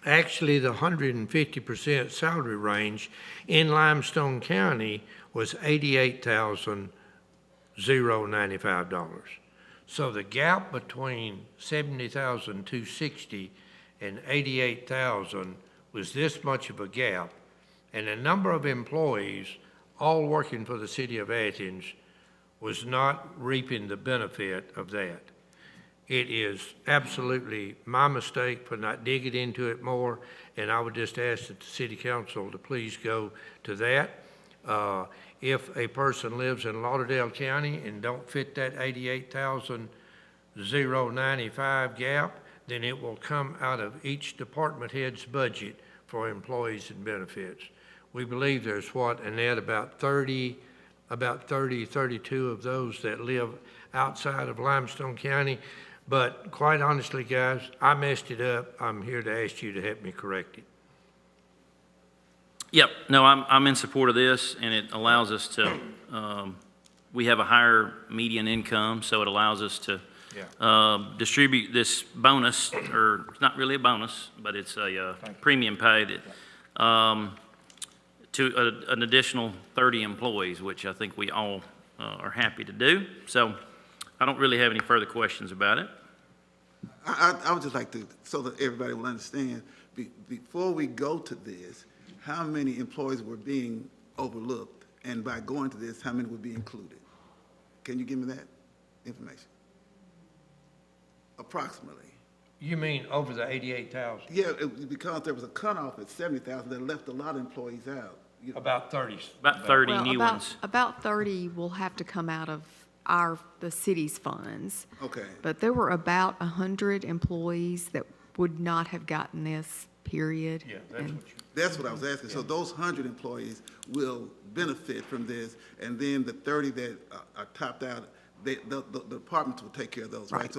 actually the 150% salary range in Limestone County was $88,095. So the gap between $70,260 and $88,000 was this much of a gap, and a number of employees, all working for the city of Athens, was not reaping the benefit of that. It is absolutely my mistake for not digging into it more, and I would just ask that the city council to please go to that. If a person lives in Lauderdale County and don't fit that $88,095 gap, then it will come out of each department head's budget for employees and benefits. We believe there's about 32 of those that live outside of Limestone County. But quite honestly, guys, I messed it up. I'm here to ask you to help me correct it. Yep, no, I'm in support of this, and it allows us to, we have a higher median income, so it allows us to distribute this bonus, or it's not really a bonus, but it's a premium pay that, to an additional 30 employees, which I think we all are happy to do. So I don't really have any further questions about it. I would just like to, so that everybody will understand, before we go to this, how many employees were being overlooked, and by going to this, how many would be included? Can you give me that information? Approximately. You mean over the 88,000? Yeah, because there was a cutoff at 70,000 that left a lot of employees out. About 30. About 30 new ones. About 30 will have to come out of the city's funds. Okay. But there were about 100 employees that would not have gotten this, period. Yeah, That's what I was asking. So those 100 employees will benefit from this, and then the 30 that are topped out, the departments will take care of those, right?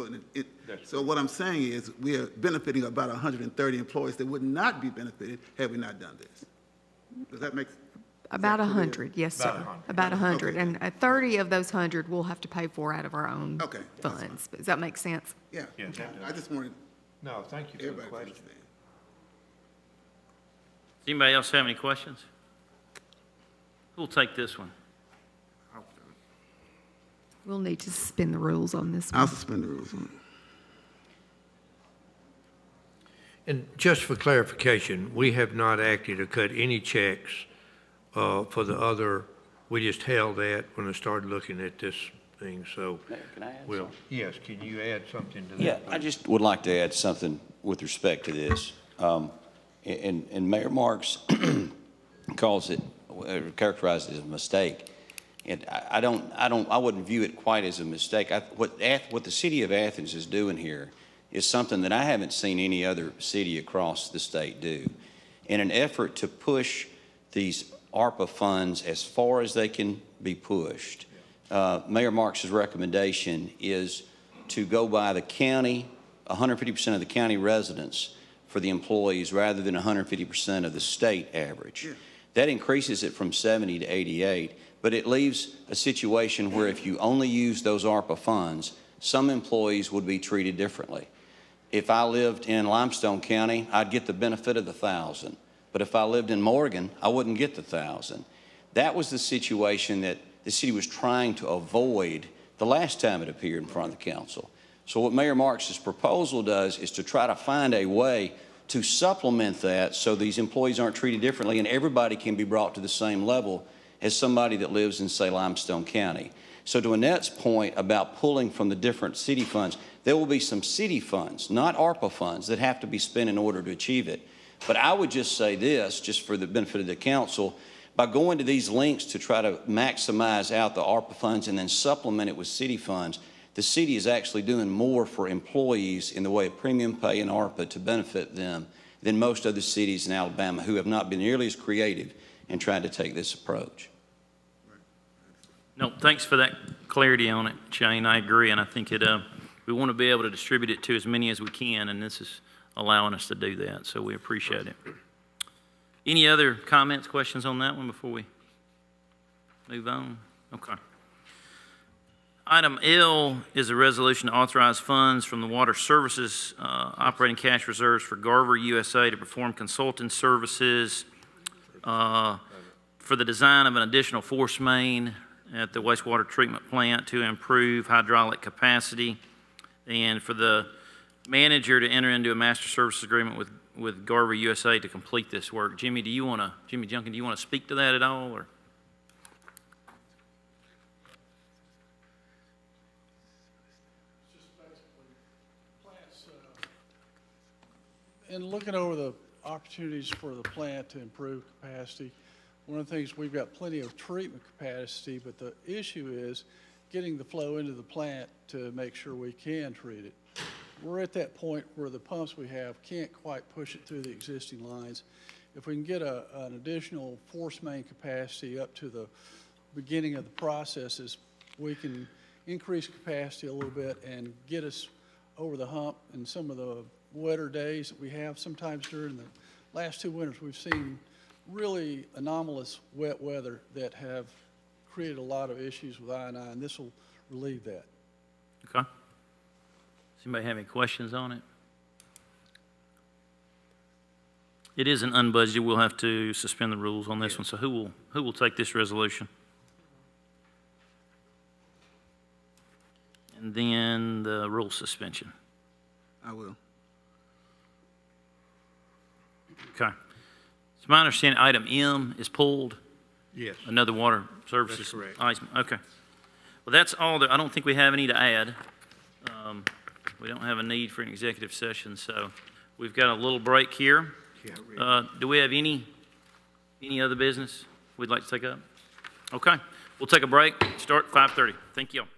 So what I'm saying is we are benefiting about 130 employees that would not be benefited had we not done this. Does that make sense? About 100, yes, sir. About 100. Okay. And 30 of those 100 we'll have to pay for out of our own Okay, that's funds. Does that make sense? Yeah. I just wanted No, thank you for the everybody to question. understand. Does anybody else have any questions? Who'll take this one? We'll need to suspend the rules on this I'll one. suspend the rules on it. And just for clarification, we have not acted to cut any checks for the other. We just held that when I started looking at this thing, so. Mayor, can I add Well, something? yes, can you add something to that? Yeah, I just would like to add something with respect to this. And Mayor Marks calls it, characterizes it as a mistake. And I wouldn't view it quite as a mistake. What the city of Athens is doing here is something that I haven't seen any other city across the state do. In an effort to push these ARPA funds as far as they can be pushed, Mayor Marks' recommendation is to go by the county, 150% of the county residents for the employees rather than 150% of the state average. Yeah. That increases it from 70 to 88, but it leaves a situation where if you only use those ARPA funds, some employees would be treated differently. If I lived in Limestone County, I'd get the benefit of the 1,000. But if I lived in Morgan, I wouldn't get the 1,000. That was the situation that the city was trying to avoid the last time it appeared in front of the council. So what Mayor Marks' proposal does is to try to find a way to supplement that so these employees aren't treated differently and everybody can be brought to the same level as somebody that lives in, say, Limestone County. So to Annette's point about pulling from the different city funds, there will be some city funds, not ARPA funds, that have to be spent in order to achieve it. But I would just say this, just for the benefit of the council, by going to these links to try to maximize out the ARPA funds and then supplement it with city funds, the city is actually doing more for employees in the way of premium pay and ARPA to benefit them than most other cities in Alabama who have not been nearly as creative in trying to take this approach. No, thanks for that clarity on it, Shane. I agree, and I think we want to be able to distribute it to as many as we can, and this is allowing us to do that, so we appreciate it. Any other comments, questions on that one before we move on? Okay. Item L is a resolution to authorize funds from the Water Services operating cash reserves for Garver USA to perform consulting services for the design of an additional force main at the wastewater treatment plant to improve hydraulic capacity, and for the manager to enter into a master services agreement with Garver USA to complete this work. Jimmy Junkin, do you want to speak to that at all, or? In looking over the opportunities for the plant to improve capacity, one of the things, we've got plenty of treatment capacity, but the issue is getting the flow into the plant to make sure we can treat it. We're at that point where the pumps we have can't quite push it through the existing lines. If we can get an additional force main capacity up to the beginning of the processes, we can increase capacity a little bit and get us over the hump. And some of the wetter days that we have, sometimes during the last 2 winters, we've seen really anomalous wet weather that have created a lot of issues with I&I, and this will relieve that. Okay. Does anybody have any questions on it? It is an unbudgeted. We'll have to suspend the rules on this one. So who will take this resolution? And then the rule suspension. I will. Okay. It's my understanding item M is pulled. Yes. Another water services. That's correct. Item. Okay. Well, that's all. I don't think we have any to add. We don't have a need for an executive session, so we've got a little break here. Do we have any other business we'd like to take up? Okay. We'll take a break. Start 5:30. Thank you all.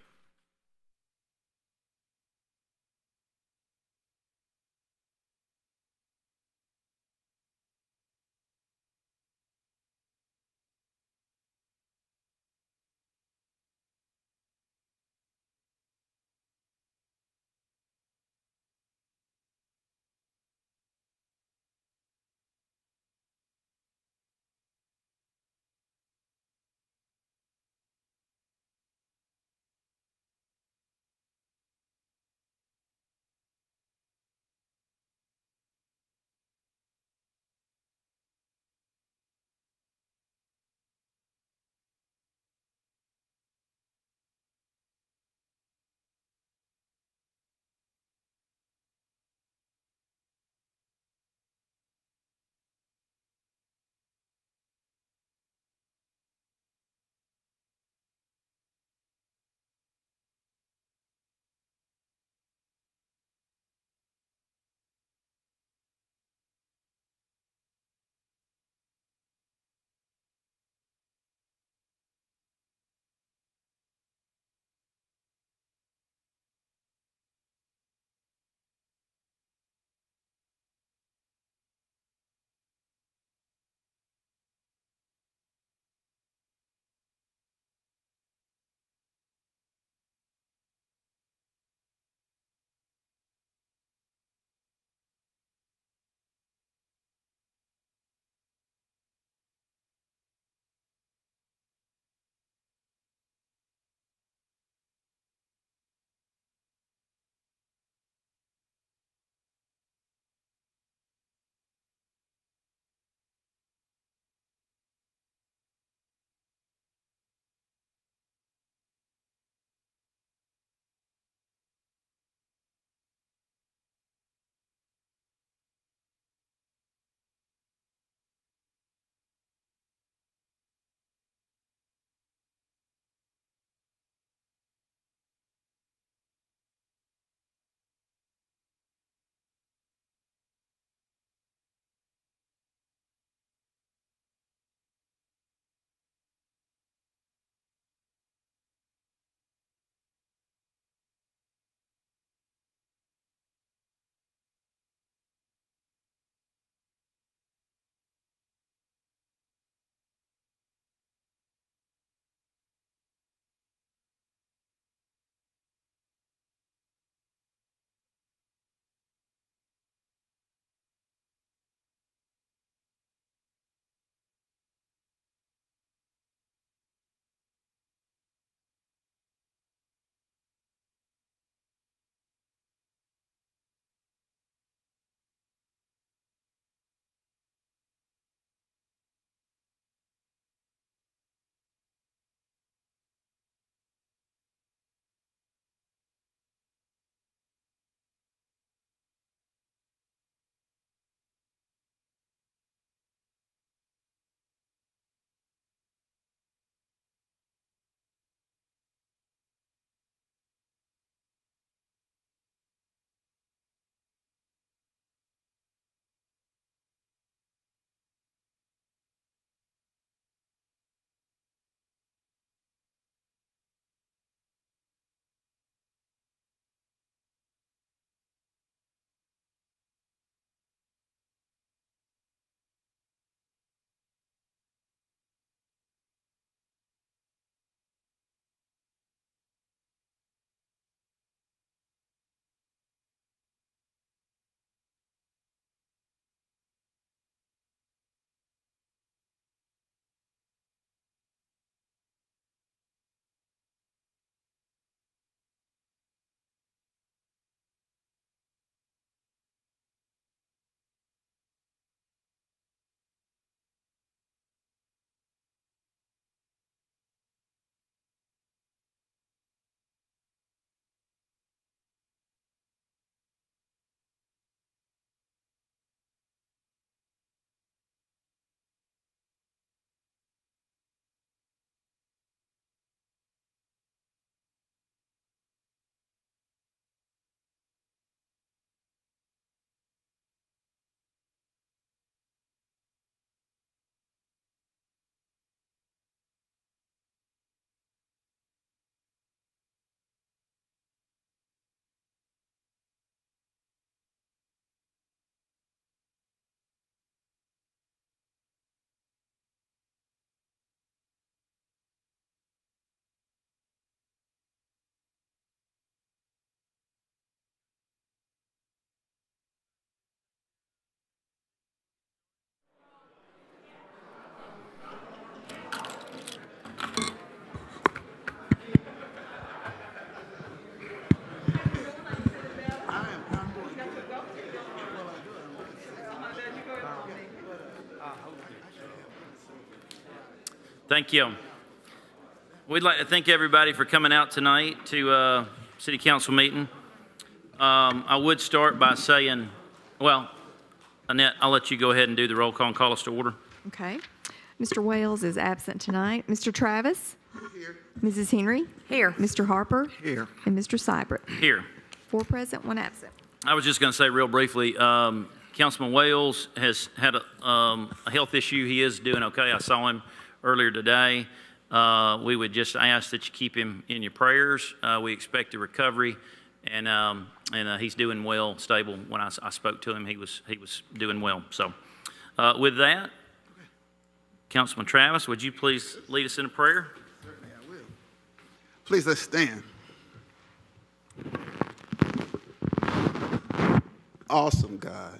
Thank you. We'd like to thank everybody for coming out tonight to City Council meeting. I would start by saying, well, Annette, I'll let you go ahead and do the roll call and call us to order. Okay. Mr. Wales is absent tonight. Mr. Travis? Here. Mrs. Henry? Here. Mr. Harper? Here. And Mr. Seibert? Here. 4 present, 1 absent. I was just going to say real briefly, Councilman Wales has had a health issue. He is doing okay. I saw him earlier today. We would just ask that you keep him in your prayers. We expect a recovery, and he's doing well, stable. When I spoke to him, he was doing well. So with that, Councilman Travis, would you please lead us in a prayer? Certainly I will. Please let's stand. Awesome God,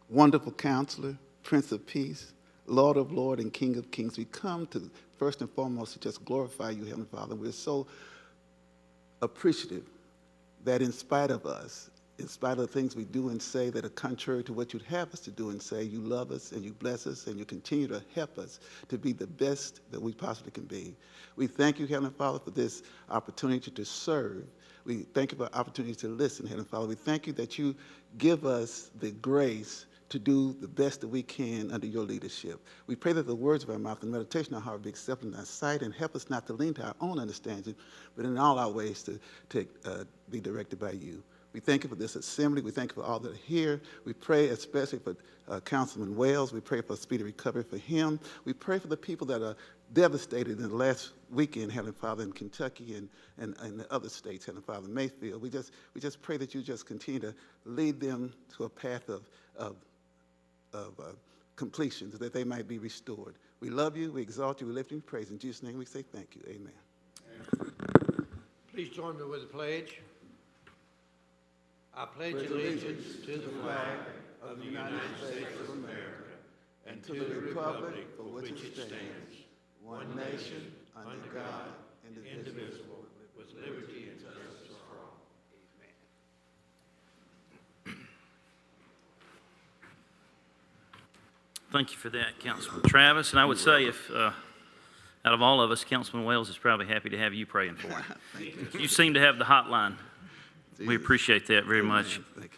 wonderful Counselor, Prince of Peace, Lord of Lords, and King of Kings. We come to first and foremost to just glorify you, Heavenly Father. We're so appreciative that in spite of us, in spite of the things we do and say that are contrary to what you'd have us to do and say, you love us and you bless us and you continue to help us to be the best that we possibly can be. We thank you, Heavenly Father, for this opportunity to serve. We thank you for the opportunity to listen, Heavenly Father. We thank you that you give us the grace to do the best that we can under your leadership. We pray that the words of our mouth and meditation of our heart be accepted in our sight, and help us not to lean to our own understanding, but in all our ways to be directed by you. We thank you for this assembly. We thank you for all that are here. We pray especially for Councilman Wales. We pray for a speedy recovery for him. We pray for the people that are devastated in the last weekend, Heavenly Father, in Kentucky and the other states, Heavenly Father, Mayfield. We just pray that you just continue to lead them to a path of completion, so that they might be restored. We love you. We exalt you. We lift you in praise. In Jesus' name we say thank you. Amen. Please join me with the pledge. I pledge allegiance to the flag of the United States of America and to the republic for which it stands, one nation, under God, indivisible, with liberty and justice for all. Amen. Thank you for that, Councilman Travis. And I would say if, out of all of us, Councilman Wales is probably happy to have you praying for him. You seem to have the hotline. We appreciate that very much. Thank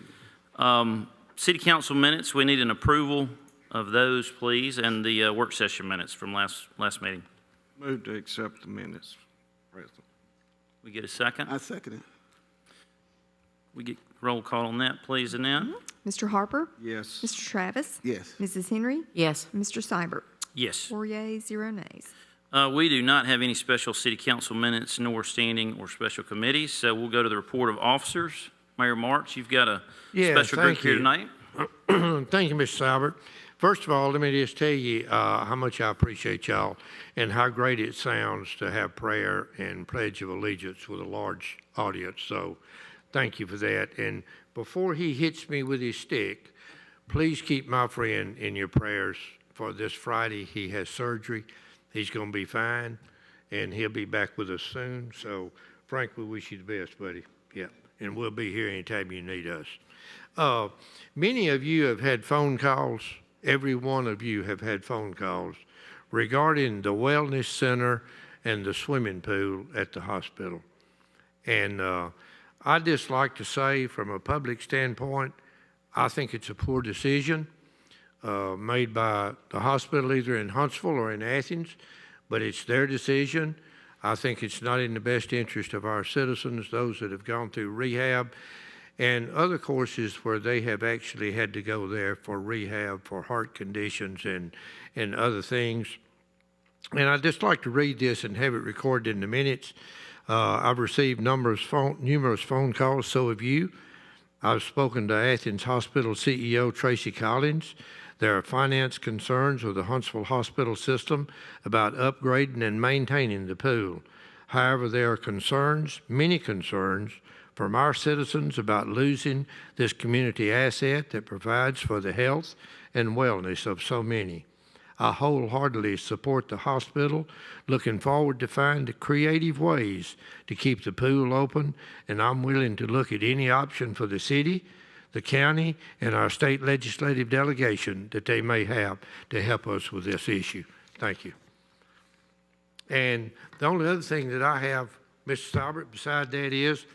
you. City Council minutes, we need an approval of those, please, and the work session minutes from last meeting. Move to accept the minutes, President. We get a second? I second it. We get roll call on that, please, Annette. Mr. Harper? Yes. Mr. Travis? Yes. Mrs. Henry? Yes. Mr. Seibert? Yes. 4 yeas, 0 nays. We do not have any special city council minutes nor standing or special committees, so we'll go to the report of officers. Mayor Marks, you've got a special group thank here you. tonight. Thank you, Mr. Seibert. First of all, let me just tell you how much I appreciate y'all and how great it sounds to have prayer and pledge of allegiance with a large audience. So thank you for that. And before he hits me with his stick, please keep my friend in your prayers for this Friday. He has surgery. He's going to be fine, and he'll be back with us soon. So, Frank, we wish you the best, buddy. Yeah, and we'll be here anytime you need us. Many of you have had phone calls. Every one of you have had phone calls regarding the wellness center and the swimming pool at the hospital. And I'd just like to say, from a public standpoint, I think it's a poor decision made by the hospital either in Huntsville or in Athens, but it's their decision. I think it's not in the best interest of our citizens, those that have gone through rehab and other courses where they have actually had to go there for rehab for heart conditions and other things. And I'd just like to read this and have it recorded in the minutes. I've received numerous phone calls, so have you. I've spoken to Athens Hospital CEO Tracy Collins. There are finance concerns with the Huntsville hospital system about upgrading and maintaining the pool. However, there are concerns, many concerns, from our citizens about losing this community asset that provides for the health and wellness of so many. I wholeheartedly support the hospital, looking forward to find creative ways to keep the pool open, and I'm willing to look at any option for the city the county, and our state legislative delegation that they may have to help us with this issue. Thank you. And the only other thing that I have, Mr. Saubert, beside that is,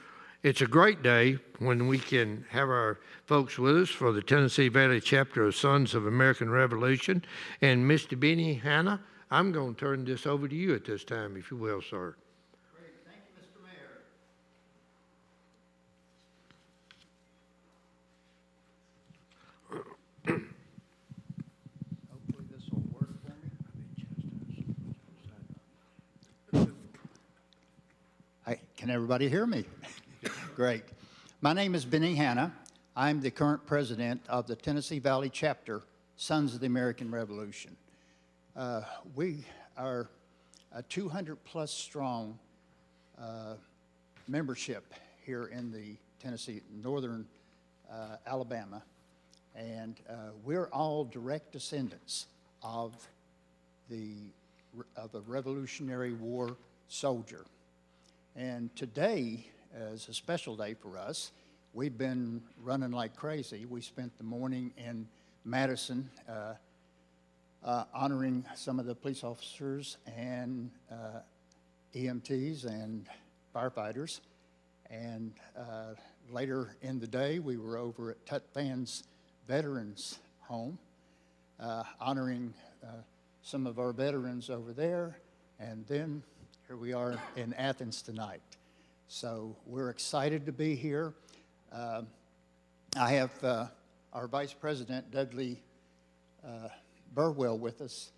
it's a great day when we can have our folks with us for the Tennessee Valley chapter of Sons of American Revolution. And Mr. Benny Hanna, I'm going to turn this over to you at this time, if you will, sir. Great. Thank you, Mr. Mayor. Hopefully this will work for me. Hi, can everybody hear me? Great. My name is Benny Hanna. I'm the current president of the Tennessee Valley chapter, Sons of the American Revolution. We are a 200-plus strong membership here in the Tennessee, northern Alabama, and we're all direct descendants of a Revolutionary War soldier. And today is a special day for us. We've been running like crazy. We spent the morning in Madison honoring some of the police officers and EMTs and firefighters. And later in the day, we were over at Tutfan's Veterans Home, honoring some of our veterans over there. And then here we are in Athens tonight. So we're excited to be here. I have our Vice President, Dudley Burwell, with us,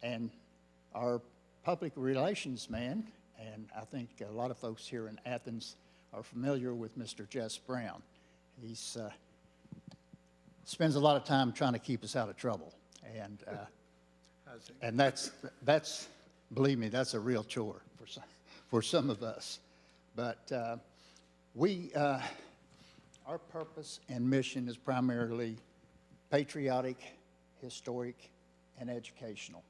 and our public relations man, and I think a lot of folks here in Athens are familiar with Mr. Jess Brown. He spends a lot of time trying to keep us out of trouble, and that's believe me, that's a real chore for some of us. But our purpose and mission is primarily patriotic, historic, and educational.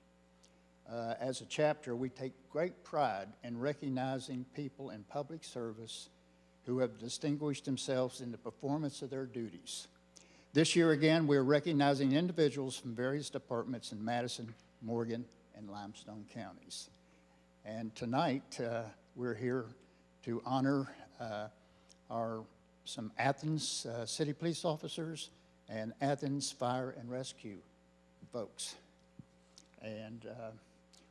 As a chapter, we take great pride in recognizing people in public service who have distinguished themselves in the performance of their duties. This year again, we're recognizing individuals from various departments in Madison, Morgan, and Limestone counties. And tonight, we're here to honor some Athens City Police officers and Athens Fire and Rescue folks. And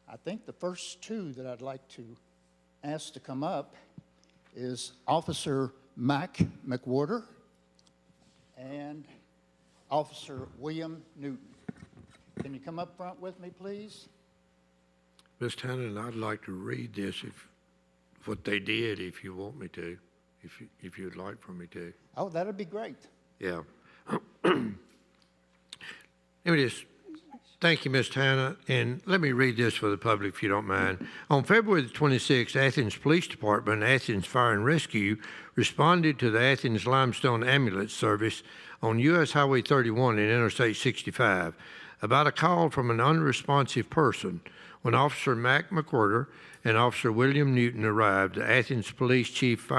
I think the first two that I'd like to ask to come up is Officer Mac McWhorter and Officer William Newton. Can you come up front with me, please? Ms. Hannon, I'd like to read this, what they did, if you want me to, if you'd like for me to. Oh, that'd be great. Yeah. Let me just thank you, Ms. Hanna, and let me read this for the public, if you don't mind. On February the 26th, Athens Police Department, Athens Fire and Rescue, responded to the Athens Limestone Ambulance Service on U.S. Highway 31 and Interstate 65 about a call from an unresponsive person. When Officer Mac McWhorter and Officer William Newton arrived, the Athens Police Chief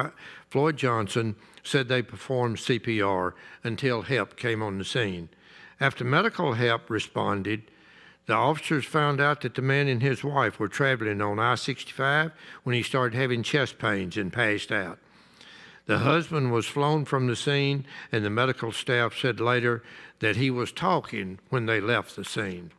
Floyd Johnson said they performed CPR until help came on the scene. After medical help responded, the officers found out that the man and his wife were traveling on I-65 when he started having chest pains and passed out. The husband was flown from the scene, and the medical staff said later that he was talking when they left the scene.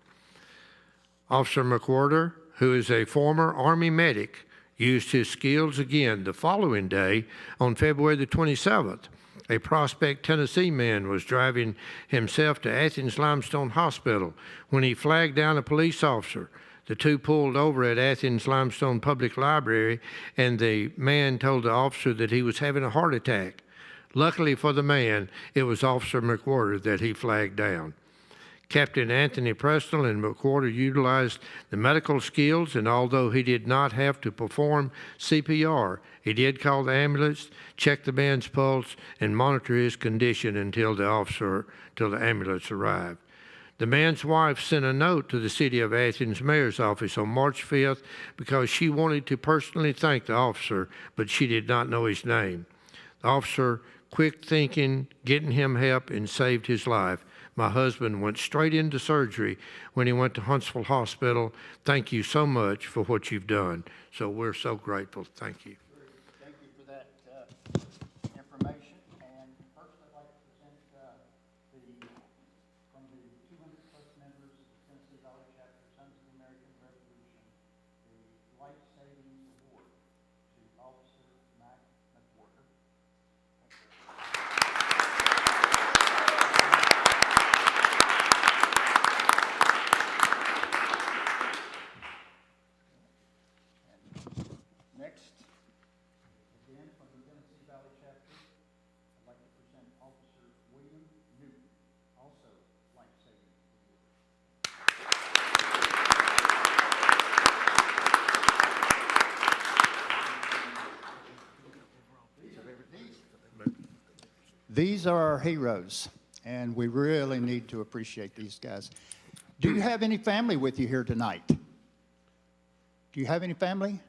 Officer McWhorter, who is a former Army medic, used his skills again the following day on February the 27th. A Prospect, Tennessee man was driving himself to Athens Limestone Hospital when he flagged down a police officer. The two pulled over at Athens Limestone Public Library, and the man told the officer that he was having a heart attack. Luckily for the man, it was Officer McWhorter that he flagged down. Captain Anthony Preston and McWhorter utilized the medical skills, and although he did not have to perform CPR, he did call the ambulance, check the man's pulse, and monitor his condition until the ambulance arrived. The man's wife sent a note to the City of Athens Mayor's office on March 5th because she wanted to personally thank the officer, but she did not know his name. The officer quick thinking, getting him help, and saved his life. My husband went straight into surgery when he went to Huntsville Hospital. Thank you so much for what you've done. So we're so grateful. Thank you. Thank you for that information. And first, I'd like to present from the 200-plus members of the Tennessee Valley Chapter Sons of the American Revolution, the Life Savings Award to Officer Mac McWhorter. Next, again from the Tennessee Valley Chapter, I'd like to present Officer William Newton, also Life Savings Award. These are our heroes, and we really need to appreciate these guys. Do you have any family with you here tonight? Do you have any family?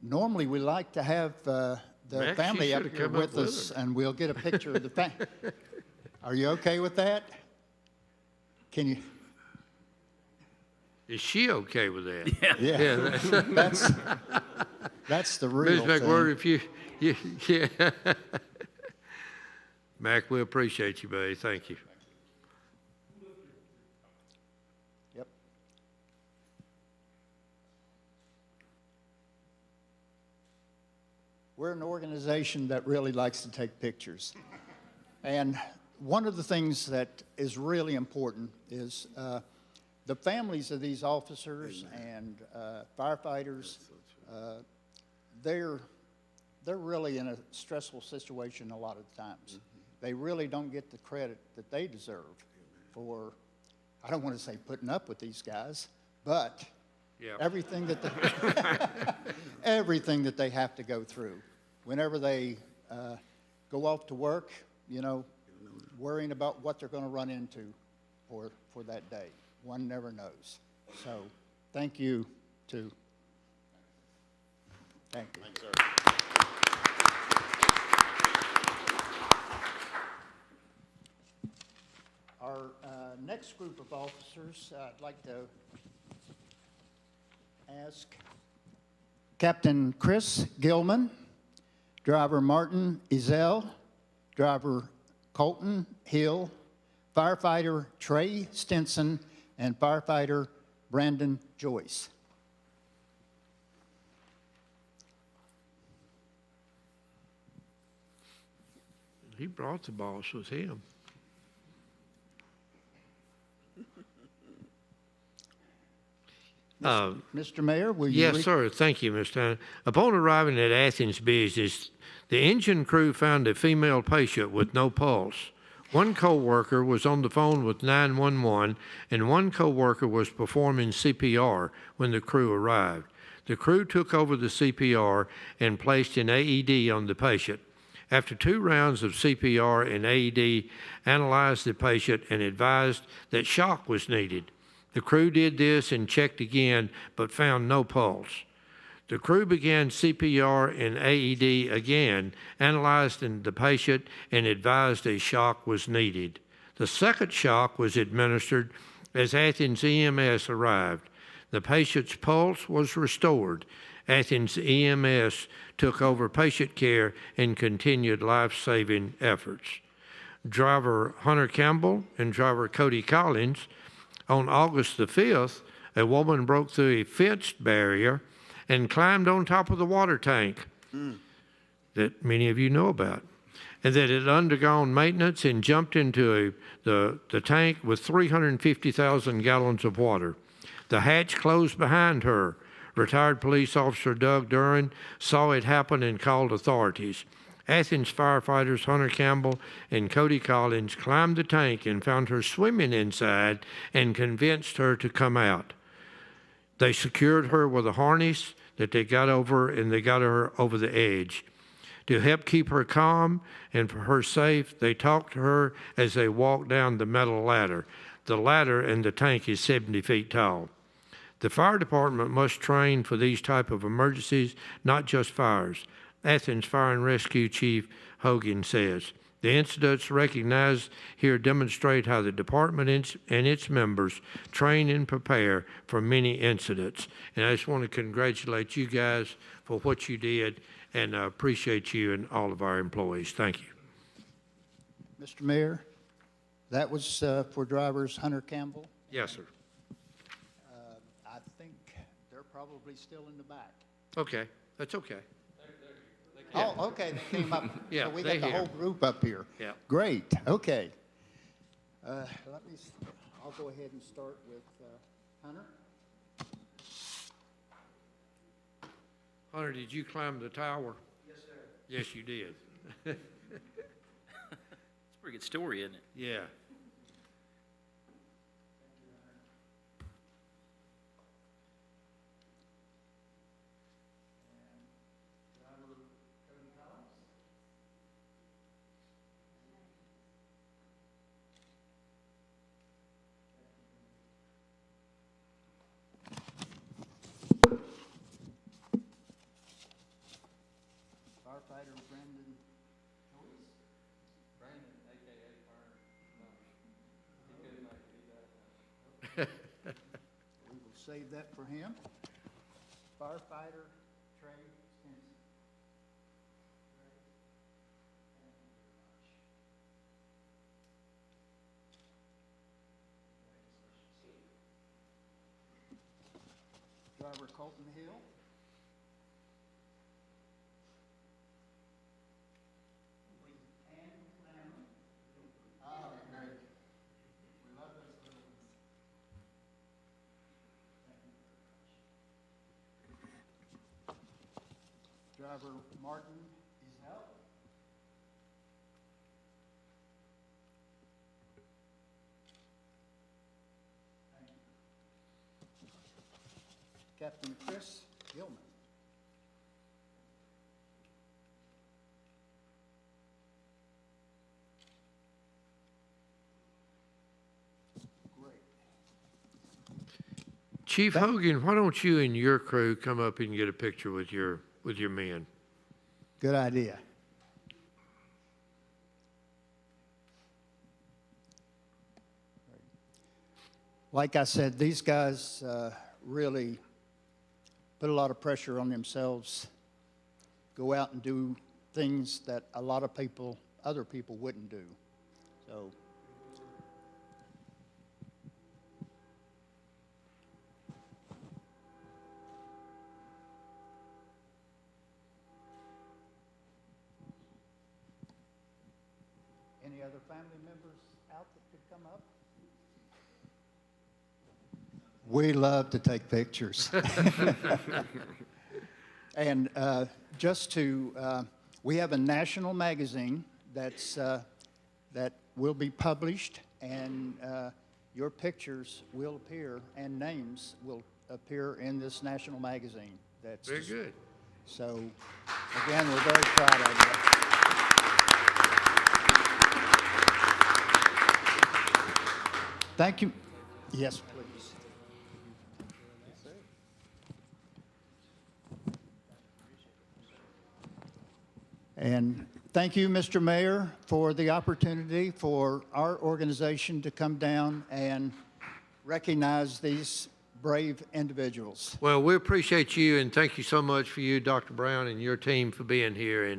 Normally, we like to have the Max, family you up should've here come up with with us, her. and we'll get a picture of the family. Are you okay with that? Can you? Is she okay with that? Yeah. That's the real Ms. thing. McWhorter, if yeah. Mac, we appreciate you, buddy. Thank you. Yep. We're an organization that really likes to take pictures. And one of the things that is really important is the families of these officers and firefighters, they're really in a stressful situation a lot of times. They really don't get the credit that they deserve for, I don't want to say putting up with these guys, but everything that everything that they have to go through. Whenever they go off to work, you know, worrying about what they're going to run into for that day. One never knows. So thank you to, thank you. Thanks, sir. Our next group of officers, I'd like to ask Captain Chris Gilman, Driver Martin Ezell, Driver Colton Hill, Firefighter Trey Stinson, and Firefighter Brandon Joyce. He brought the boss with him. Mr. Mayor, will you? Yes, sir. Thank you, Mr. Tanner. Upon arriving at Athens business, the engine crew found a female patient with no pulse. One co-worker was on the phone with 911, and one co-worker was performing CPR when the crew arrived. The crew took over the CPR and placed an AED on the patient. After 2 rounds of CPR and AED, analyzed the patient and advised that shock was needed. The crew did this and checked again, but found no pulse. The crew began CPR and AED again, analyzed the patient, and advised a shock was needed. The second shock was administered as Athens EMS arrived. The patient's pulse was restored. Athens EMS took over patient care and continued life-saving efforts. Driver Hunter Campbell and driver Cody Collins. On August the 5th, a woman broke through a fenced barrier and climbed on top of the water tank that many of you know about, and that had undergone maintenance and jumped into the tank with 350,000 gallons of water. The hatch closed behind her. Retired police officer Doug Duran saw it happen and called authorities. Athens firefighters Hunter Campbell and Cody Collins climbed the tank and found her swimming inside and convinced her to come out. They secured her with a harness that they got over, and they got her over the edge. To help keep her calm and for her safe, they talked to her as they walked down the metal ladder. The ladder in the tank is 70 feet tall. The fire department must train for these type of emergencies, not just fires. Athens Fire and Rescue Chief Hogan says. The incidents recognized here demonstrate how the department and its members train and prepare for many incidents. And I just want to congratulate you guys for what you did, and I appreciate you and all of our employees. Thank you. Mr. Mayor, that was for drivers Hunter Campbell. Yes, sir. I think they're probably still in the back. Okay, that's okay. Oh, okay, they came up. Yeah, So we they're got the here. whole group up here. Yeah. Great, okay. I'll go ahead and start with Hunter. Hunter, did you climb the tower? Yes, sir. Yes, you did. It's a pretty good story, isn't it? Yeah. Firefighter Brandon Joyce. Brandon, AKA Fire. He couldn't make it. We will save that for him. Firefighter Trey Stinson. Driver Colton Hill. Driver Martin Isnell. Captain Chris Gilman. Great. Chief Hogan, why don't you and your crew come up and get a picture with your men? Good idea. Like I said, these guys really put a lot of pressure on themselves, go out and do things that a lot of people, other people wouldn't do. So, any other family members out that could come up? We love to take pictures. And just to, we have a national magazine that will be published, and your pictures will appear and names will appear in this national magazine. That's Very good. So, again, we're very proud of you. Thank you. Yes, please. And thank you, Mr. Mayor, for the opportunity for our organization to come down and recognize these brave individuals. Well, we appreciate you, and thank you so much for you, Dr. Brown, and your team for being here,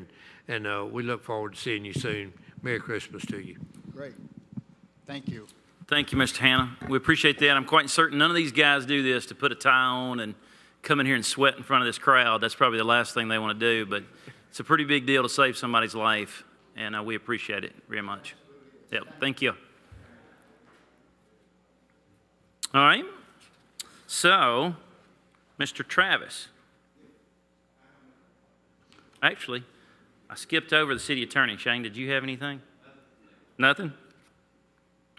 and we look forward to seeing you soon. Merry Christmas to you. Great. Thank you. Thank you, Mr. Hannah. We appreciate that. I'm quite certain none of these guys do this to put a tie on and come in here and sweat in front of this crowd. That's probably the last thing they want to do, but it's a pretty big deal to save somebody's life, and we appreciate it very much. Yep, thank you. All right. So, Mr. Travis. Actually, I skipped over the city attorney. Shane, did you have anything? Nothing?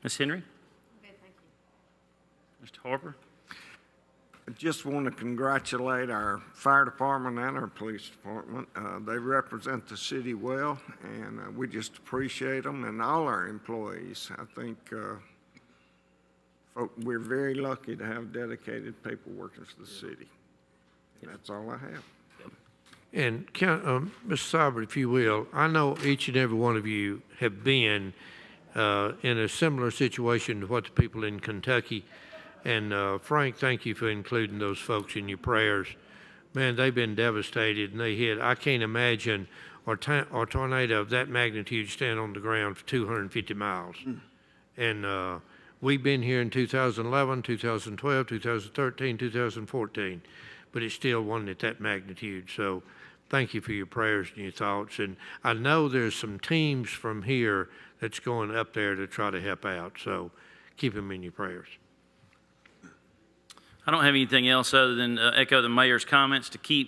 Ms. Henry? Okay, thank you. Mr. Harper? I just want to congratulate our fire department and our police department. They represent the city well, and we just appreciate them and all our employees. I think we're very lucky to have dedicated people working for the city. And that's all I have. And Mr. Seibert, if you will, I know each and every one of you have been in a similar situation to what the people in Kentucky. And Frank, thank you for including those folks in your prayers. Man, they've been devastated, and they hit. I can't imagine a tornado of that magnitude stand on the ground for 250 miles. And we've been here in 2011, 2012, 2013, 2014, but it still wasn't at that magnitude. So thank you for your prayers and your thoughts. And I know there's some teams from here that's going up there to try to help out. So keep them in your prayers. I don't have anything else other than echo the mayor's comments to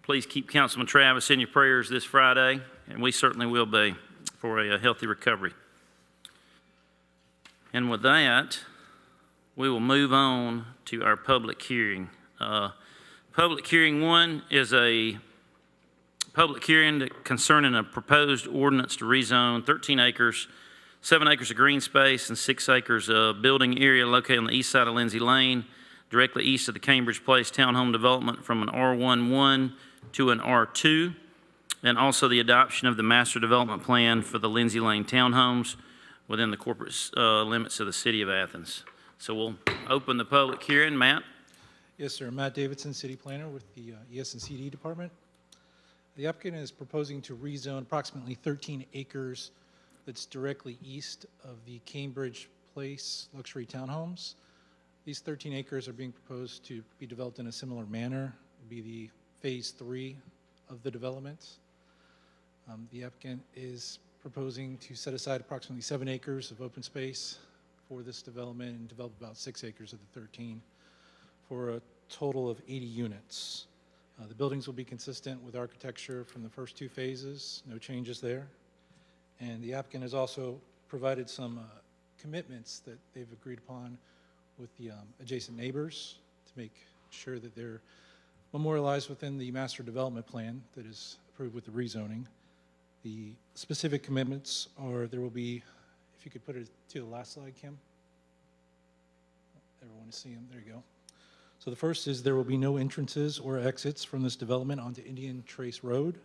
please keep Councilman Travis in your prayers this Friday, and we certainly will be, for a healthy recovery. And with that, we will move on to our public hearing. Public hearing 1 is a public hearing concerning a proposed ordinance to rezone 13 acres, 7 acres of green space, and 6 acres of building area located on the east side of Lindsay Lane, directly east of the Cambridge Place Townhome Development, from an R11 to an R2, and also the adoption of the Master Development Plan for the Lindsay Lane Townhomes within the corporate limits of the City of Athens. So we'll open the public hearing. Matt? Yes, sir. Matt Davidson, City Planner with the ES&CD Department. The applicant is proposing to rezone approximately 13 acres that's directly east of the Cambridge Place luxury townhomes. These 13 acres are being proposed to be developed in a similar manner. It would be the phase 3 of the development. The applicant is proposing to set aside approximately 7 acres of open space for this development and develop about 6 acres of the 13 for a total of 80 units. The buildings will be consistent with architecture from the first 2 phases, no changes there. And the applicant has also provided some commitments that they've agreed upon with the adjacent neighbors to make sure that they're memorialized within the master development plan that is approved with the rezoning. The specific commitments are there will be, if you could put it to the last slide, Kim. Everyone is seeing them. There you go. So the first is there will be no entrances or exits from this development onto Indian Trace Road.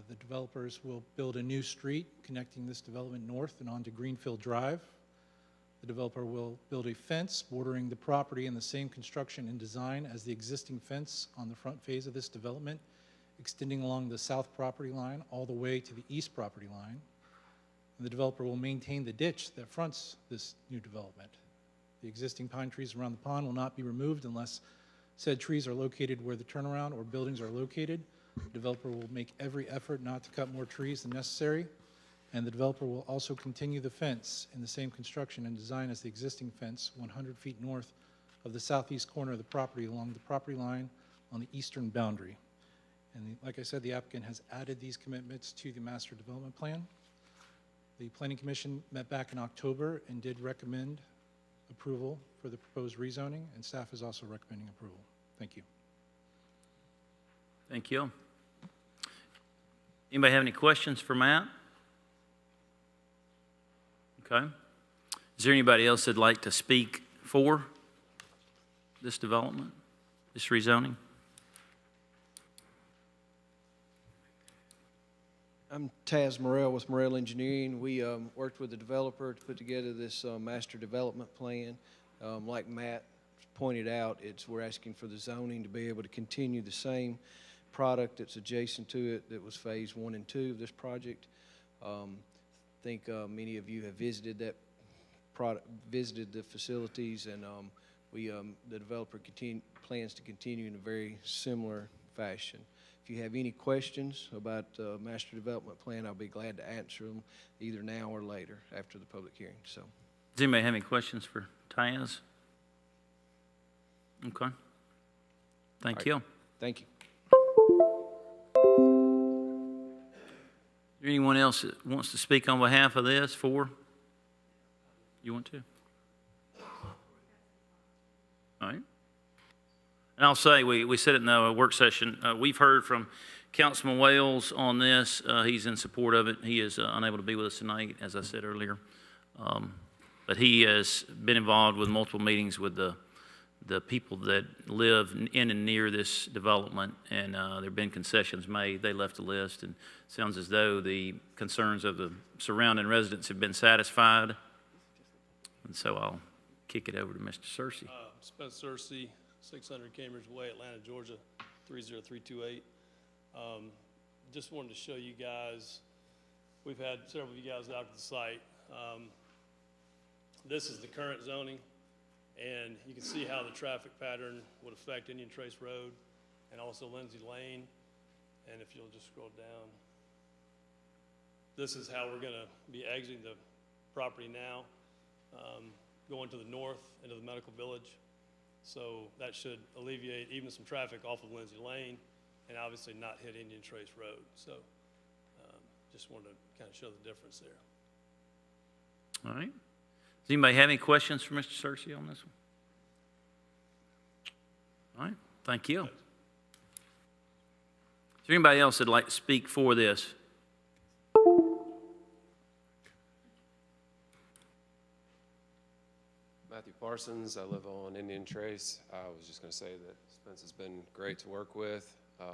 The developers will build a new street connecting this development north and onto Greenfield Drive. The developer will build a fence bordering the property in the same construction and design as the existing fence on the front phase of this development, extending along the south property line all the way to the east property line. And the developer will maintain the ditch that fronts this new development. The existing pine trees around the pond will not be removed unless said trees are located where the turnaround or buildings are located. The developer will make every effort not to cut more trees than necessary. And the developer will also continue the fence in the same construction and design as the existing fence 100 feet north of the southeast corner of the property along the property line on the eastern boundary. And like I said, the applicant has added these commitments to the master development plan. The Planning Commission met back in October and did recommend approval for the proposed rezoning, and staff is also recommending approval. Thank you. Thank you. Anybody have any questions for Matt? Okay. Is there anybody else that'd like to speak for this development, this rezoning? I'm Taz Morrell with Morrell Engineering. We worked with the developer to put together this master development plan. Like Matt pointed out, we're asking for the zoning to be able to continue the same product that's adjacent to it that was phase 1 and 2 of this project. I think many of you have visited that product, visited the facilities, and the developer plans to continue in a very similar fashion. If you have any questions about the master development plan, I'll be glad to answer them either now or later after the public hearing. So, does anybody have any questions for Taz? Okay. Thank you. Thank you. Is there anyone else that wants to speak on behalf of this? For? You want to? All right. And I'll say, we said it in the work session, we've heard from Councilman Wales on this. He's in support of it. He is unable to be with us tonight, as I said earlier. But he has been involved with multiple meetings with the the people that live in and near this development, and there have been concessions made. They left a list, and it sounds as though the concerns of the surrounding residents have been satisfied. And so I'll kick it over to Mr. Searcy. Spencer Searcy, 600 Cambridge Way, Atlanta, Georgia, 30328. Just wanted to show you guys, we've had several of you guys out to the site. This is the current zoning, and you can see how the traffic pattern would affect Indian Trace Road and also Lindsay Lane. And if you'll just scroll down, this is how we're gonna be exiting the property now, going to the north into the medical village. So that should alleviate even some traffic off of Lindsay Lane and obviously not hit Indian Trace Road. So just wanted to kind of show the difference there. All right. Does anybody have any questions for Mr. Searcy on this one? All right, thank you. Is there anybody else that'd like to speak for this? Matthew Parsons, I live on Indian Trace. I was just going to say that Spence has been great to work with. I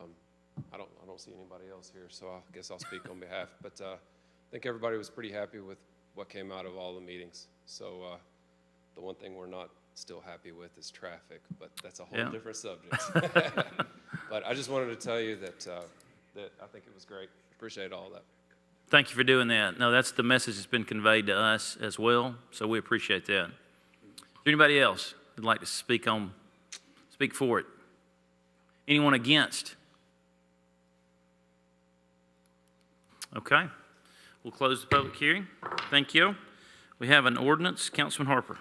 don't see anybody else here, so I guess I'll speak on behalf. But I think everybody was pretty happy with what came out of all the meetings. So the one thing we're not still happy with is traffic, but that's a whole different subject. But I just wanted to tell you that I think it was great. Appreciate all that. Thank you for doing that. No, that's the message that's been conveyed to us as well, so we appreciate that. Is there anybody else that'd like to speak for it? Anyone against? Okay. We'll close the public hearing. Thank you. We have an ordinance. Councilman Harper.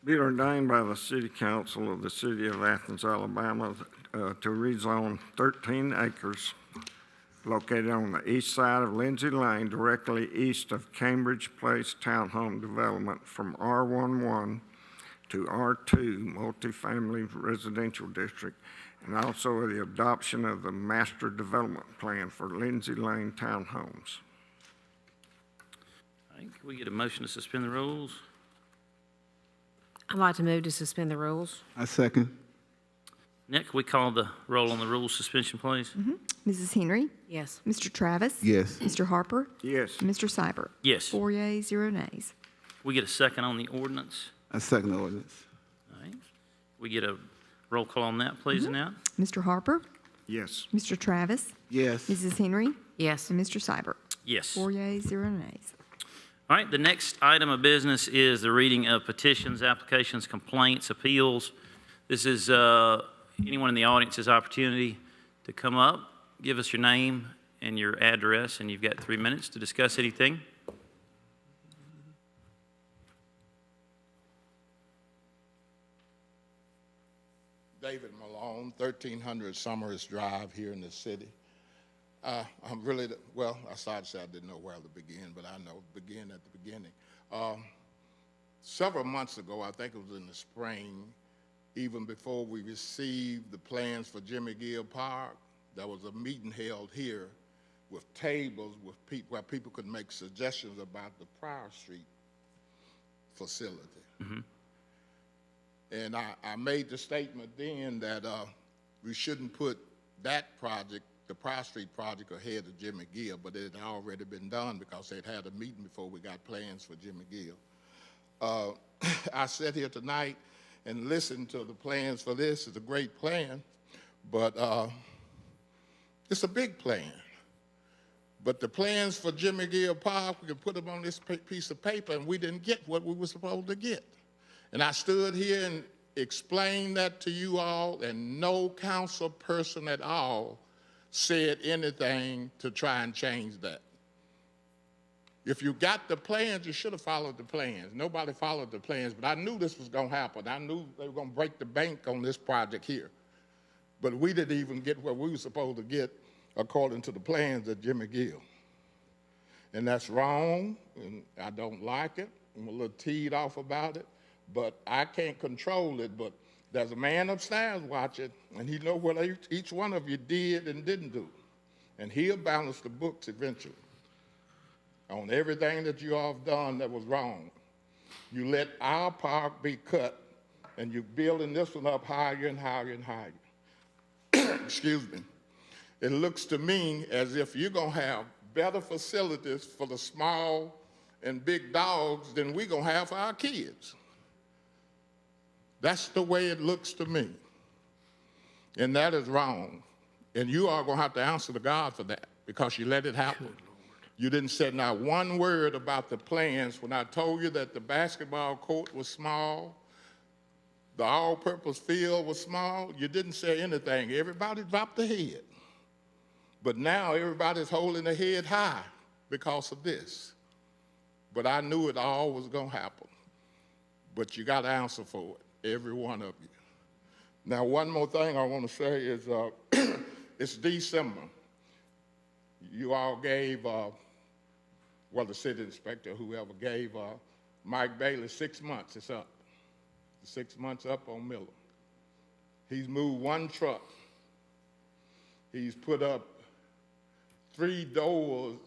Be it ordained by the City Council of the City of Athens, Alabama, to rezone 13 acres located on the east side of Lindsay Lane, directly east of Cambridge Place Townhome Development, from R11 to R2 Multifamily Residential District, and also the adoption of the Master Development Plan for Lindsay Lane Townhomes. Can we get a motion to suspend the rules? I'd like to move to suspend the rules. I second. Nick, can we call the roll on the rules suspension, please? Mrs. Henry? Yes. Mr. Travis? Yes. Mr. Harper? Yes. Mr. Seibert? Yes. 4 yeas, 0 nays. We get a second on the ordinance. I second the ordinance. All right. We get a roll call on that, please, Annette? Mr. Harper? Yes. Mr. Travis? Yes. Mrs. Henry? Yes. And Mr. Seibert? Yes. 4 yeas, 0 nays. All right, the next item of business is the reading of petitions, applications, complaints, appeals. This is anyone in the audience's opportunity to come up, give us your name and your address, and you've got 3 minutes to discuss anything. David Malone, 1300 Summers Drive here in the city. I'm really, well, I started to say I didn't know where to begin, but I know begin at the beginning. Several months ago, I think it was in the spring, even before we received the plans for Jimmy Gill Park, there was a meeting held here with tables with where people could make suggestions about the Prior Street facility. And I made the statement then that we shouldn't put that project, the Prior Street project, ahead of Jimmy Gill, but it had already been done because they'd had a meeting before we got plans for Jimmy Gill. I sat here tonight and listened to the plans for this. It's a great plan, but it's a big plan. But the plans for Jimmy Gill Park, we could put them on this piece of paper, and we didn't get what we were supposed to get. And I stood here and explained that to you all, and no council person at all said anything to try and change that. If you got the plans, you should have followed the plans. Nobody followed the plans, but I knew this was going to happen. I knew they were going to break the bank on this project here. But we didn't even get what we were supposed to get according to the plans of Jimmy Gill. And that's wrong, and I don't like it. I'm a little teed off about it, but I can't control it. But there's a man upstairs watching, and he knows what each one of you did and didn't do. And he'll balance the books eventually on everything that you all have done that was wrong. You let our park be cut, and you're building this one up higher and higher and higher. Excuse me. It looks to me as if you're going to have better facilities for the small and big dogs than we're going to have for our kids. That's the way it looks to me. And that is wrong. And you are going to have to answer to God for that because you let it happen. You didn't say not one word about the plans when I told you that the basketball court was small, the all-purpose field was small. You didn't say anything. Everybody dropped their head. But now everybody's holding their head high because of this. But I knew it all was going to happen. But you got to answer for it, every one of you. Now, one more thing I want to say is it's December. You all gave, well, the city inspector, whoever gave Mike Bailey 6 months. It's up. 6 months up on Miller. He's moved one truck. He's put up 3 doors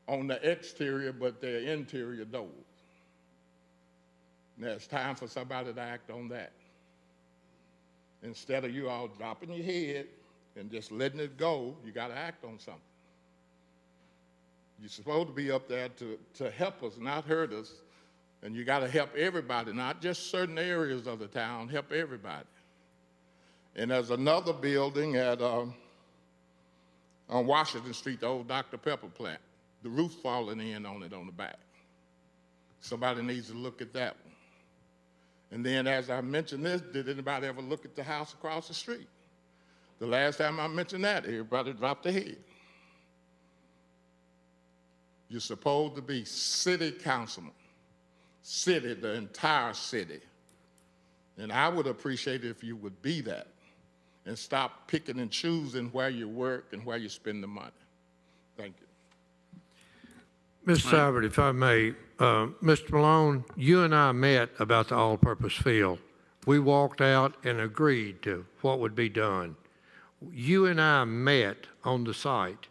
on the exterior, but they're interior doors. Now it's time for somebody to act on that. Instead of you all dropping your head and just letting it go, you got to act on something. You're supposed to be up there to help us, not hurt us. And you got to help everybody, not just certain areas of the town, help everybody. And there's another building at on Washington Street, the old Dr. Pepper plant. The roof falling in on it on the back. Somebody needs to look at that one. And then as I mentioned this, did anybody ever look at the house across the street? The last time I mentioned that, everybody dropped their head. You're supposed to be city councilman. City, the entire city. And I would appreciate it if you would be that and stop picking and choosing where you work and where you spend the money. Thank you. Mr. Seibert, if I may, Mr. Malone, you and I met about the all-purpose field. We walked out and agreed to what would be done. You and I met on the site.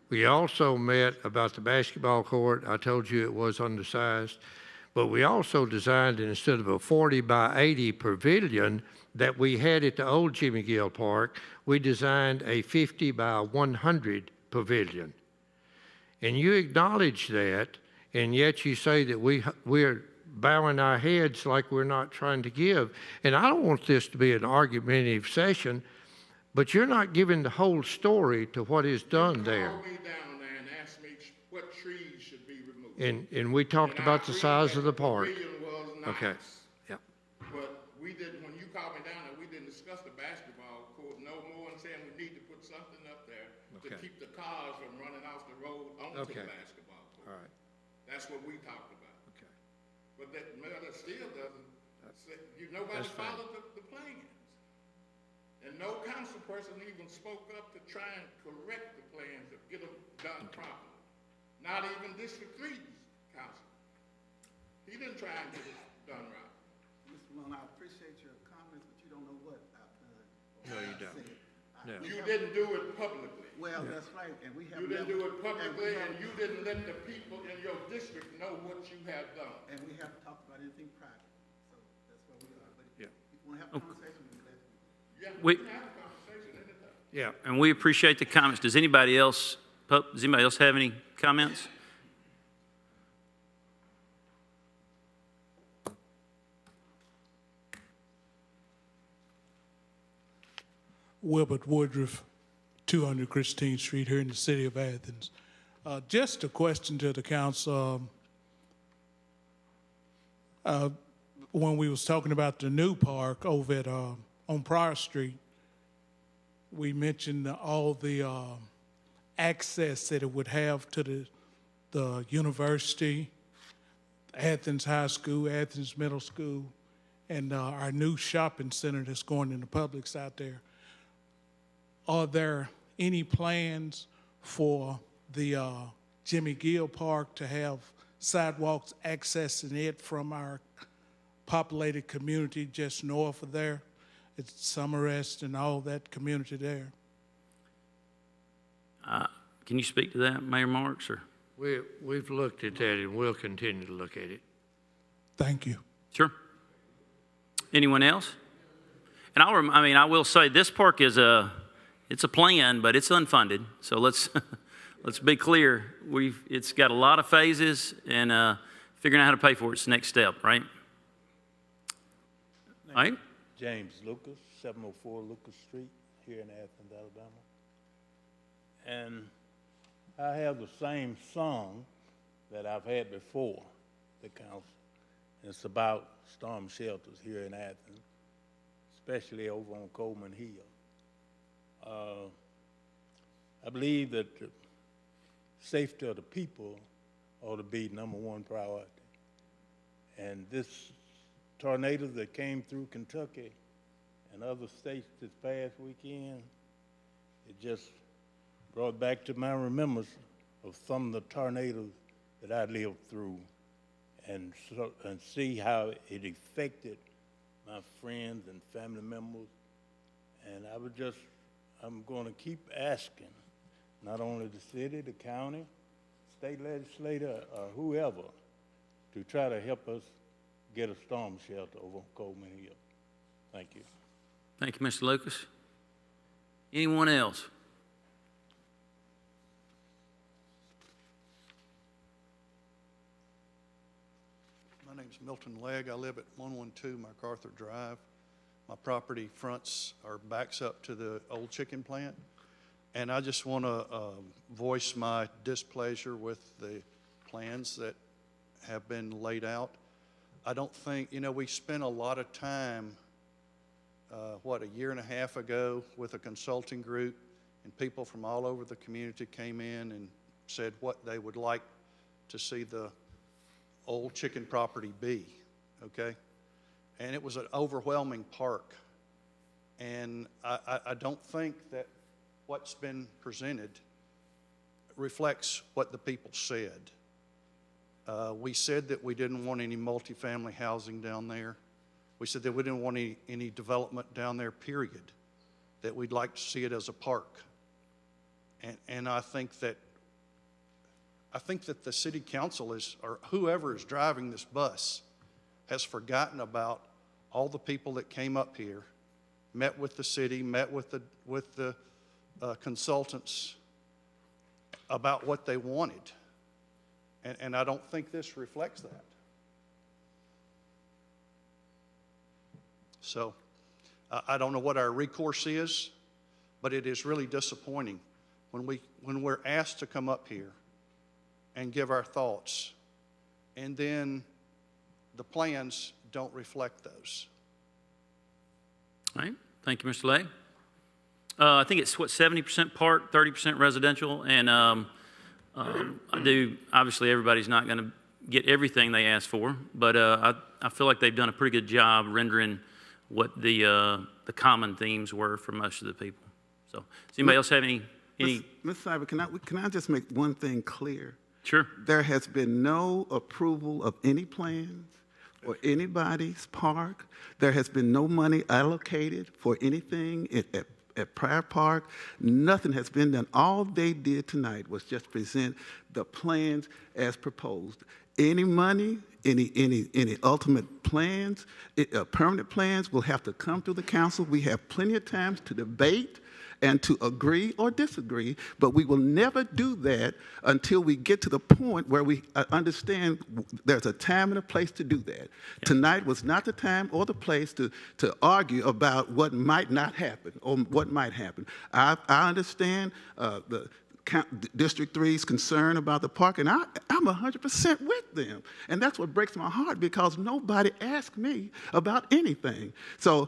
We also met about the basketball court. I told you it was undersized. But we also designed, instead of a 40 by 80 pavilion that we had at the old Jimmy Gill Park, we designed a 50 by 100 pavilion. And you acknowledge that, and yet you say that we're bowing our heads like we're not trying to give. And I don't want this to be an argumentative session, but you're not giving the whole story to what is done there. Call me down there and ask me what trees should be removed. And we talked about the size of the park. Was nice, okay. Yep. But we didn't, when you called me down there, we didn't discuss the basketball court no more than saying we need to put something up there to keep the cars from running off the road onto the basketball court. All right. That's what we talked about. Okay. But that still doesn't, nobody followed the plans. And no council person even spoke up to try and correct the plans to get them done properly. Not even District 3's council. He didn't try and get it done right. Mr. Malone, I appreciate your comments, but you don't know what I've done. No, you don't. No. You didn't do it publicly. Well, that's right, and we have. You didn't do it publicly, and you didn't let the people in your district know what you have done. And we haven't talked about anything private, so that's where we are. But yeah. If you want to have a conversation, we're glad to. Yeah, we can have a conversation anytime. Yeah, and we appreciate the comments. Does anybody else have any comments? Wilbert Woodruff, 200 Christine Street here in the city of Athens. Just a question to the council. When we was talking about the new park over at on Prior Street, we mentioned all the access that it would have to the university, Athens High School, Athens Middle School, and our new shopping center that's going in the Publix out there. Are there any plans for the Jimmy Gill Park to have sidewalks accessing it from our populated community just north of there? It's Summerest and all that community there. Can you speak to that, Mayor Marks? Or? We've looked at that and we'll continue to look at it. Thank you. Sure. Anyone else? And I will say this park is it's a plan, but it's unfunded. So let's let's be clear. It's got a lot of phases, and figuring out how to pay for it's the next step, right? All right. James Lucas, 704 Lucas Street, here in Athens, Alabama. And I have the same song that I've had before the council. It's about storm shelters here in Athens, especially over on Coleman Hill. I believe that the safety of the people ought to be #1 priority. And this tornado that came through Kentucky and other states this past weekend, it just brought back to my remembrance of some of the tornadoes that I lived through, and see how it affected my friends and family members. And I'm going to keep asking, not only the city, the county, state legislator, or whoever, to try to help us get a storm shelter over Coleman Hill. Thank you. Thank you, Mr. Lucas. Anyone else? My name's Milton Legg. I live at 112 MacArthur Drive. My property fronts or backs up to the old chicken plant. And I just want to voice my displeasure with the plans that have been laid out. I don't think, we spent a lot of time, a year and a half ago with a consulting group, and people from all over the community came in and said what they would like to see the old chicken property be, okay? And it was an overwhelming park. And I don't think that what's been presented reflects what the people said. We said that we didn't want any multifamily housing down there. We said that we didn't want any development down there, period, that we'd like to see it as a park. And I think that the city council or whoever is driving this bus has forgotten about all the people that came up here, met with the city, met with the consultants about what they wanted. And I don't think this reflects that. So I don't know what our recourse is, but it is really disappointing when we're asked to come up here and give our thoughts, and then the plans don't reflect those. All right. Thank you, Mr. Legg. I think it's 70% park, 30% residential, and obviously everybody's not going to get everything they ask for, but I feel like they've done a pretty good job rendering what the common themes were for most of the people. So, does anybody else have any? Ms. Seibert, can I just make one thing clear? Sure. There has been no approval of any plans or anybody's park. There has been no money allocated for anything at Prior Park. Nothing has been done. All they did tonight was just present the plans as proposed. Any money, any ultimate plans, permanent plans will have to come through the council. We have plenty of times to debate and to agree or disagree, but we will never do that until we get to the point where we understand there's a time and a place to do that. Yeah. Tonight was not the time or the place to argue about what might not happen or what might happen. I understand the District 3's concern about the park, and I'm 100% with them. And that's what breaks my heart, because nobody asked me about anything. So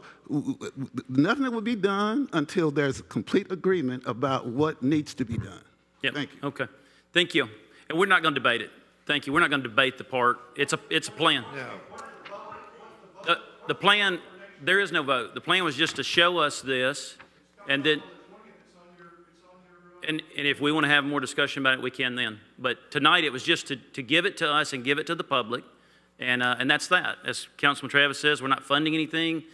nothing will be done until there's complete agreement about what needs to be done. Yep. Thank you. Okay. Thank you. And we're not going to debate it. Thank you. We're not going to debate the park. It's a plan. Yeah. The plan, there is no vote. The plan was just to show us this, and then... And if we want to have more discussion about it, we can then. But tonight it was just to give it to us and give it to the public, and that's that. As Councilman Travis says, we're not funding anything.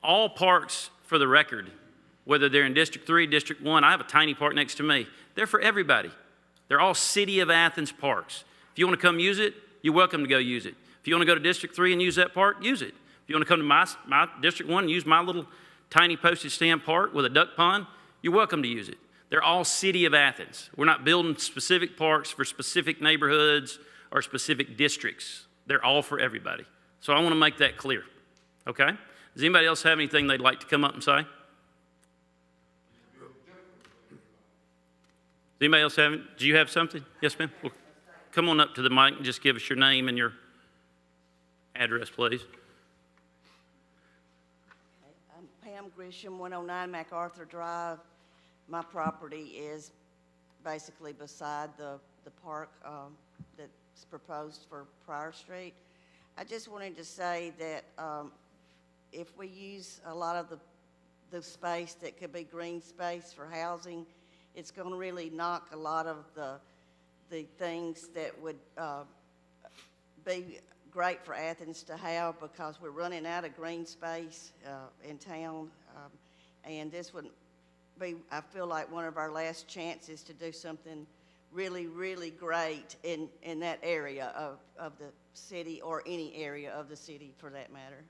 All parks, for the record, whether they're in District 3, District 1, I have a tiny park next to me. They're for everybody. They're all City of Athens parks. If you want to come use it, you're welcome to go use it. If you want to go to District 3 and use that park, use it. If you want to come to my District 1 and use my little tiny postage stamp park with a duck pond, you're welcome to use it. They're all City of Athens. We're not building specific parks for specific neighborhoods or specific districts. They're all for everybody. So I want to make that clear, okay? Does anybody else have anything they'd like to come up and say? Does anybody else have it? Do you have something? Yes, ma'am? Well, come on up to the mic and just give us your name and your address, please. I'm Pam Grisham, 109 MacArthur Drive. My property is basically beside the park that's proposed for Pryor Street. I just wanted to say that if we use a lot of the space that could be green space for housing, it's going to really knock a lot of the things that would be great for Athens to have, because we're running out of green space in town, and this would be, I feel like, one of our last chances to do something really, really great in that area of the city, or any area of the city for that matter.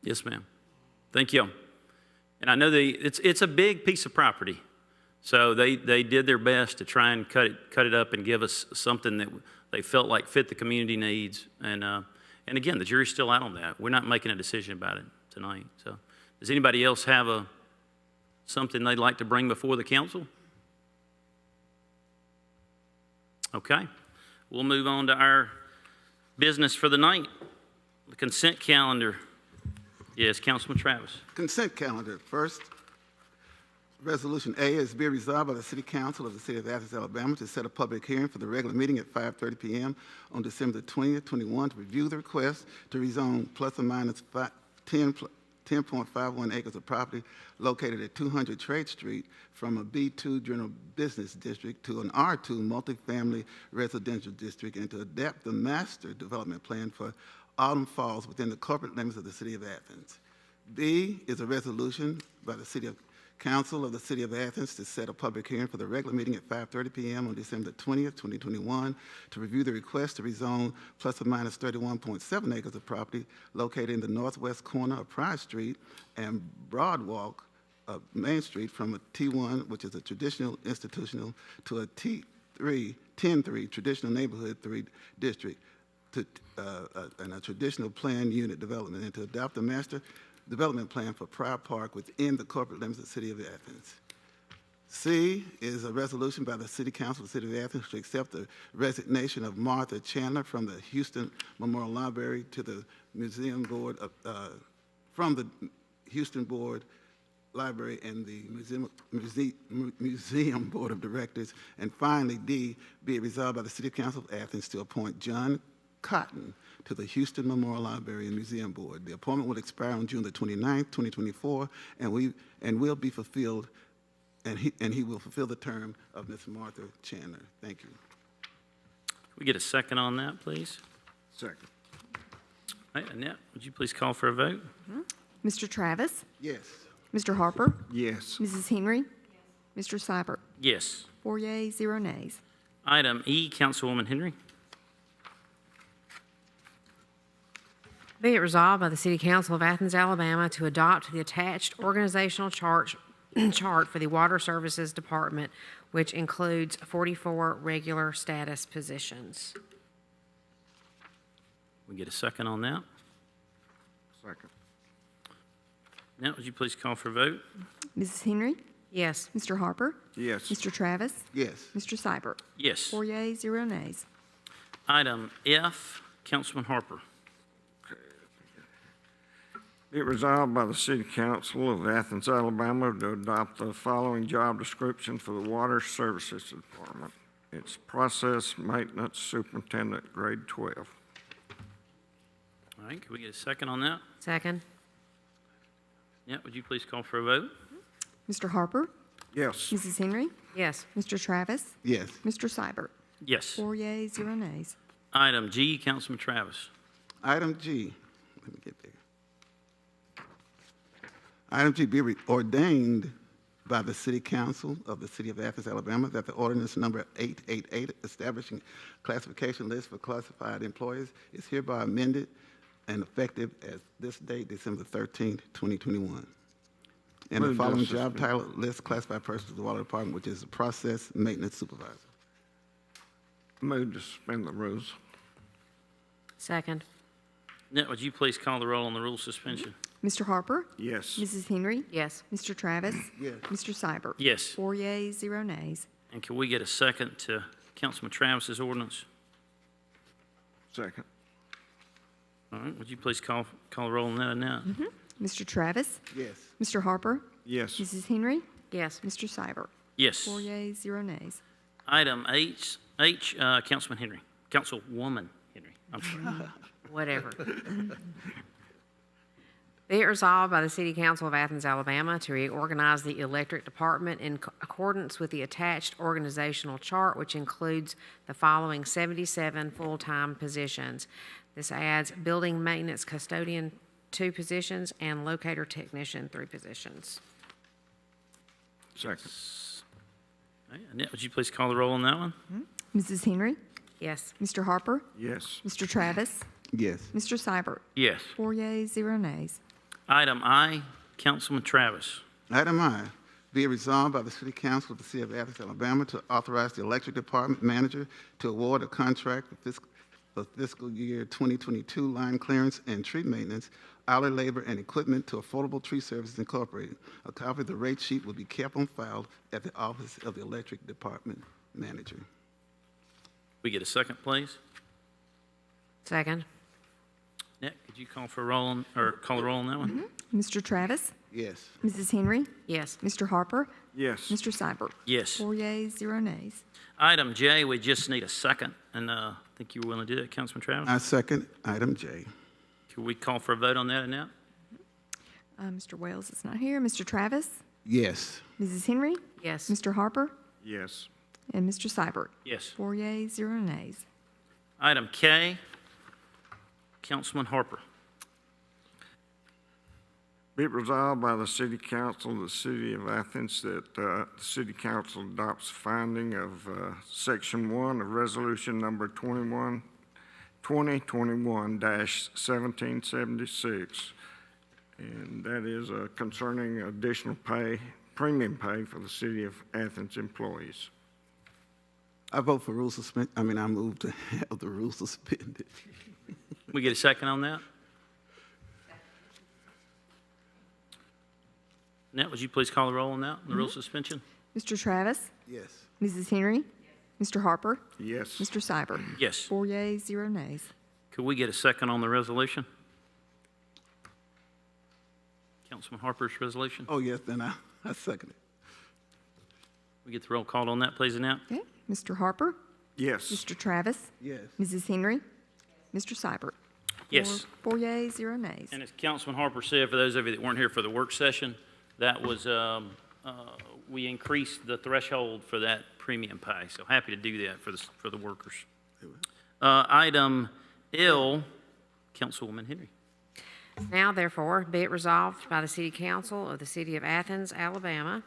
Yes, ma'am. Thank you. And I know it's a big piece of property, so they did their best to try and cut it up and give us something that they felt like fit the community needs. And again, the jury's still out on that. We're not making a decision about it tonight. So, does anybody else have something they'd like to bring before the council? Okay, we'll move on to our business for the night. The consent calendar. Yes, Councilman Travis. Consent calendar. First, Resolution A is be resolved by the City Council of the City of Athens, Alabama, to set a public hearing for the regular meeting at 5:30 p.m. on December the 20th, 21, to review the request to rezone plus or minus 10.51 acres of property located at 200 Trade Street from a B2 General Business District to an R2 Multifamily Residential District, and to adapt the Master Development Plan for Autumn Falls within the corporate limits of the City of Athens. B is a resolution by the City Council of the City of Athens to set a public hearing for the regular meeting at 5:30 p.m. on December 20th, 2021, to review the request to rezone plus or minus 31.7 acres of property located in the northwest corner of Pryor Street and Broadwalk of Main Street from a T1, which is a traditional institutional, to a T3, 10-3 traditional neighborhood 3 district, and a traditional planned unit development, and to adopt the master development plan for Pryor Park within the corporate limits of the City of Athens. C is a resolution by the City Council of the City of Athens to accept the resignation of Martha Chandler from the Houston Memorial Library to the Museum Board of, from the Houston Board Library and the Museum Board of Directors. And finally, D, be it resolved by the City Council of Athens to appoint John Cotton to the Houston Memorial Library and Museum Board. The appointment will expire on June the 29th, 2024, and will be fulfilled, and he will fulfill the term of Ms. Martha Chandler. Thank you. Can we get a second on that, please? Second. All right, Annette, would you please call for a vote? Mr. Travis? Yes. Mr. Harper? Yes. Mrs. Henry? Mr. Seibert? Yes. 4 yeas, 0 nays. Item E, Councilwoman Henry. Be it resolved by the City Council of Athens, Alabama, to adopt the attached organizational chart for the Water Services Department, which includes 44 regular status positions. We get a second on that? Second. Now, would you please call for a vote? Mrs. Henry? Yes. Mr. Harper? Yes. Mr. Travis? Yes. Mr. Seibert? Yes. 4 yeas, 0 nays. Item F, Councilman Harper. Be it resolved by the City Council of Athens, Alabama, to adopt the following job description for the Water Services Department. It's Process Maintenance Superintendent, grade 12. All right, can we get a second on that? Second. Yeah, would you please call for a vote? Mr. Harper? Yes. Mrs. Henry? Yes. Mr. Travis? Yes. Mr. Seibert? Yes. 4 yeas, 0 nays. Item G, Councilman Travis. Item G. Let me get there. Item G, be ordained by the City Council of the City of Athens, Alabama, that the ordinance number 888 establishing classification list for classified employees is hereby amended and effective as this date, December 13th, 2021. And the Move to following job suspend. title lists classified persons of the Water Department, which is the Process Maintenance Supervisor. Move to suspend the rules. Second. Annette, would you please call the roll on the rule suspension? Mr. Harper? Yes. Mrs. Henry? Yes. Mr. Travis? Yes. Mr. Seibert? Yes. 4 yeas, 0 nays. And can we get a second to Councilman Travis's ordinance? Second. All right, would you please call the roll on that, Annette? Mr. Travis? Yes. Mr. Harper? Yes. Mrs. Henry? Yes. Mr. Seibert? Yes. 4 yeas, 0 nays. Item H, Councilman Henry, Councilwoman Henry, I'm sorry. Whatever. Be it resolved by the City Council of Athens, Alabama, to reorganize the electric department in accordance with the attached organizational chart, which includes the following 77 full-time positions. This adds building maintenance custodian 2 positions and locator technician 3 positions. Second. All right, Annette, would you please call the roll on that one? Mrs. Henry? Yes. Mr. Harper? Yes. Mr. Travis? Yes. Mr. Seibert? Yes. 4 yeas, 0 nays. Item I, Councilman Travis. Item I, be it resolved by the City Council of the City of Athens, Alabama, to authorize the Electric Department Manager to award a contract for fiscal year 2022 line clearance and tree maintenance, hourly labor, and equipment to Affordable Tree Services Incorporated. A copy of the rate sheet will be kept on file at the Office of the Electric Department Manager. We get a second, please? Second. Annette, could you call the roll on that one? Mr. Travis? Yes. Mrs. Henry? Yes. Mr. Harper? Yes. Mr. Seibert? Yes. 4 yeas, 0 nays. Item J, we just need a second, and I think you were willing to do that, Councilman Travis? I second item J. Could we call for a vote on that, Annette? Mr. Wells is not here. Mr. Travis? Yes. Mrs. Henry? Yes. Mr. Harper? Yes. And Mr. Seibert? Yes. 4 yeas, 0 nays. Item K, Councilman Harper. Be it resolved by the City Council of the City of Athens that the City Council adopts finding of Section 1 of Resolution Number 2021-1776, and that is concerning additional pay, premium pay for the City of Athens employees. I vote for rule suspend. I move to have the rule suspended. We get a second on that? Annette, would you please call the roll on that, the rule suspension? Mr. Travis? Yes. Mrs. Henry? Mr. Harper? Yes. Mr. Seibert? Yes. 4 yeas, 0 nays. Could we get a second on the resolution? Councilman Harper's resolution? Oh, yes, then I second it. We get the roll call on that, please, Annette? Okay. Mr. Harper? Yes. Mr. Travis? Yes. Mrs. Henry? Mr. Seibert? Yes. 4 yeas, 0 nays. And as Councilman Harper said, for those of you that weren't here for the work session, that was, we increased the threshold for that premium pay. So happy to do that for the workers. Item L, Councilwoman Henry. Now, therefore, be it resolved by the City Council of the City of Athens, Alabama,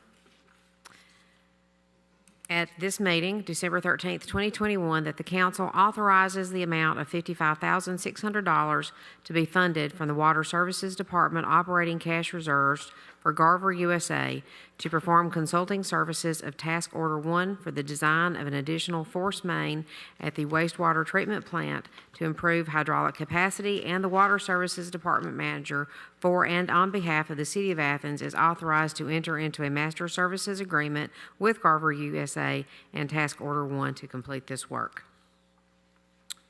at this meeting, December 13th, 2021, that the council authorizes the amount of $55,600 to be funded from the Water Services Department operating cash reserves for Garver USA to perform consulting services of Task Order 1 for the design of an additional force main at the wastewater treatment plant to improve hydraulic capacity, and the Water Services Department manager for and on behalf of the City of Athens is authorized to enter into a master services agreement with Garver USA and Task Order 1 to complete this work.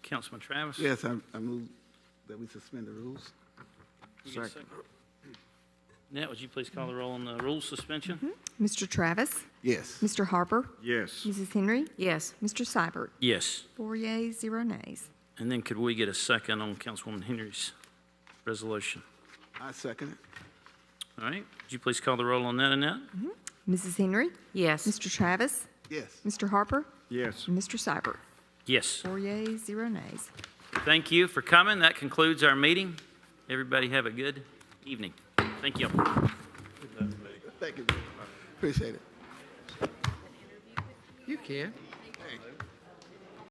Councilman Travis? Yes, I move that we suspend the rules. Second. Annette, would you please call the roll on the rule suspension? Mr. Travis? Yes. Mr. Harper? Yes. Mrs. Henry? Yes. Mr. Seibert? Yes. 4 yeas, 0 nays. And then could we get a second on Councilwoman Henry's resolution? I second it. All right. Would you please call the roll on that, Annette? Mrs. Henry? Yes. Mr. Travis? Yes. Mr. Harper? Yes. And Mr. Seibert? Yes. 4 yeas, 0 nays. Thank you for coming. That concludes our meeting. Everybody have a good evening. Thank you. Thank you. Appreciate it. You can.